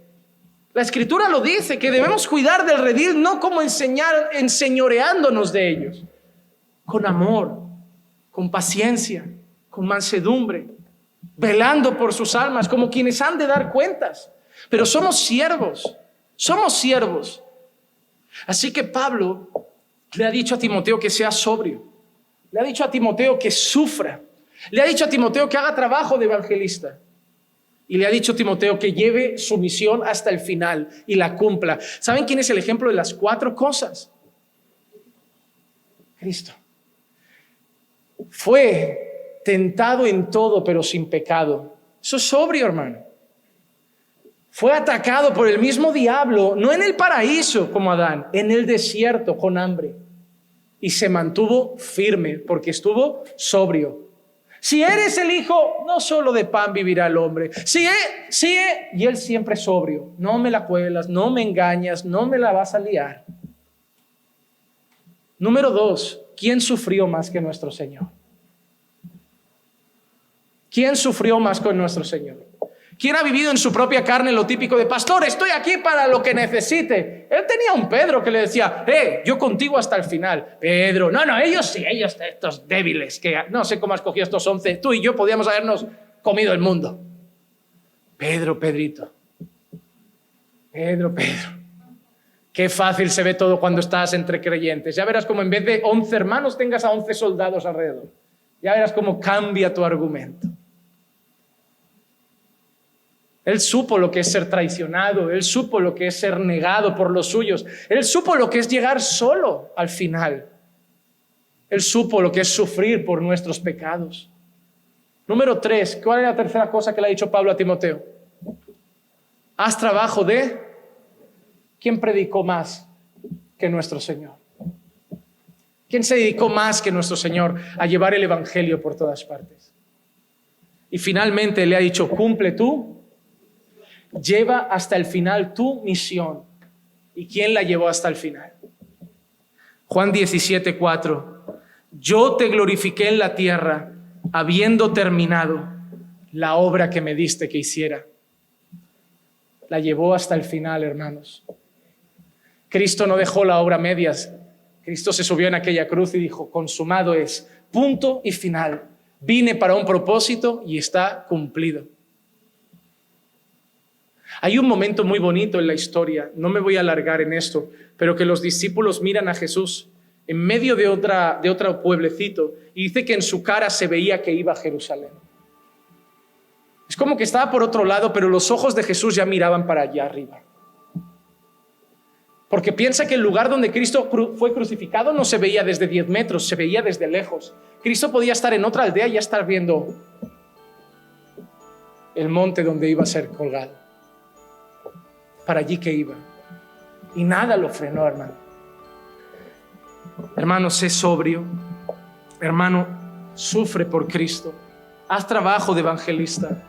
La Escritura lo dice, que debemos cuidar del redil, no como enseñoreándonos de ellos, con amor, con paciencia, con mansedumbre, velando por sus almas, como quienes han de dar cuentas. Pero somos siervos. Así que Pablo le ha dicho a Timoteo que sea sobrio, le ha dicho a Timoteo que sufra, le ha dicho a Timoteo que haga trabajo de evangelista. Y le ha dicho a Timoteo que lleve su misión hasta el final y la cumpla. ¿Saben quién es el ejemplo de las 4 cosas? Cristo. Fue tentado en todo, pero sin pecado. Eso es sobrio, hermano. Fue atacado por el mismo diablo, no en el paraíso como Adán, en el desierto con hambre. Y se mantuvo firme porque estuvo sobrio. Si eres el Hijo, no solo de pan vivirá el hombre. Y él siempre sobrio. No me la cuelas, no me engañas, no me la vas a liar. Número 2, ¿quién sufrió más que nuestro Señor? ¿Quién sufrió más con nuestro Señor? ¿Quién ha vivido en su propia carne lo típico de pastor, estoy aquí para lo que necesite? Él tenía un Pedro que le decía, yo contigo hasta el final. Pedro, no, ellos estos débiles, que no sé cómo has cogido estos 11. Tú y yo podíamos habernos comido el mundo. Pedrito. Qué fácil se ve todo cuando estás entre creyentes. Ya verás cómo en vez de 11 hermanos tengas a 11 soldados alrededor. Ya verás cómo cambia tu argumento. Él supo lo que es ser traicionado, él supo lo que es ser negado por los suyos, él supo lo que es llegar solo al final, él supo lo que es sufrir por nuestros pecados. Número 3, ¿cuál es la tercera cosa que le ha dicho Pablo a Timoteo? Haz trabajo de ¿quién predicó más que nuestro Señor? ¿Quién se dedicó más que nuestro Señor a llevar el evangelio por todas partes? Y finalmente le ha dicho, cumple tú. Lleva hasta el final tu misión. ¿Y quién la llevó hasta el final? Juan 17:4. Yo te glorifiqué en la tierra, habiendo terminado la obra que me diste que hiciera. La llevó hasta el final, hermanos. Cristo no dejó la obra a medias. Cristo se subió en aquella cruz y dijo, consumado es, punto y final. Vine para un propósito y está cumplido. Hay un momento muy bonito en la historia, no me voy a alargar en esto, pero que los discípulos miran a Jesús en medio de otro pueblecito y dice que en su cara se veía que iba a Jerusalén. Es como que estaba por otro lado, pero los ojos de Jesús ya miraban para allá arriba. Porque piensa que el lugar donde Cristo fue crucificado no se veía desde 10 metros, se veía desde lejos. Cristo podía estar en otra aldea y ya estar viendo el monte donde iba a ser colgado. Para allí que iba. Y nada lo frenó, hermano. Hermano, sé sobrio. Hermano, sufre por Cristo. Haz trabajo de evangelista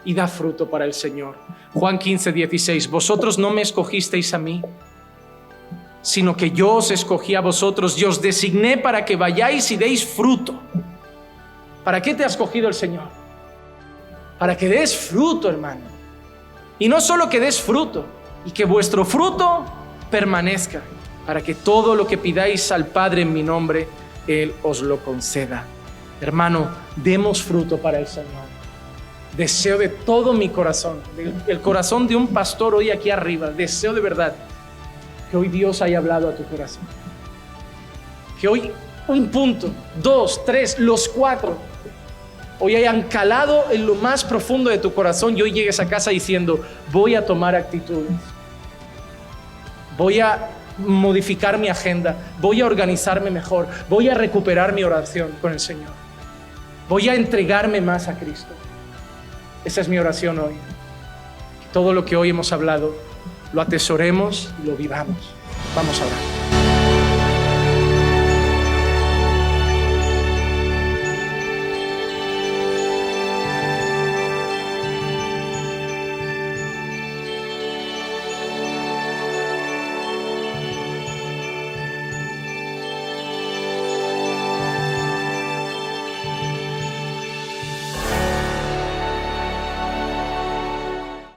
y da fruto para el Señor. Juan 15:16. Vosotros no me escogisteis a mí, sino que yo os escogí a vosotros y os designé para que vayáis y deis fruto. ¿Para qué te ha escogido el Señor? Para que des fruto, hermano. Y no solo que des fruto, y que vuestro fruto permanezca, para que todo lo que pidáis al Padre en mi nombre, Él os lo conceda. Hermano, demos fruto para el Señor. Deseo de todo mi corazón, el corazón de un pastor hoy aquí arriba, deseo de verdad que hoy Dios haya hablado a tu corazón. Que hoy un punto, 2, 3, los 4, hoy hayan calado en lo más profundo de tu corazón y hoy llegues a casa diciendo, voy a tomar actitudes. Voy a modificar mi agenda, voy a organizarme mejor, voy a recuperar mi oración con el Señor. Voy a entregarme más a Cristo. Esa es mi oración hoy. Todo lo que hoy hemos hablado lo atesoremos y lo vivamos. Vamos a orar.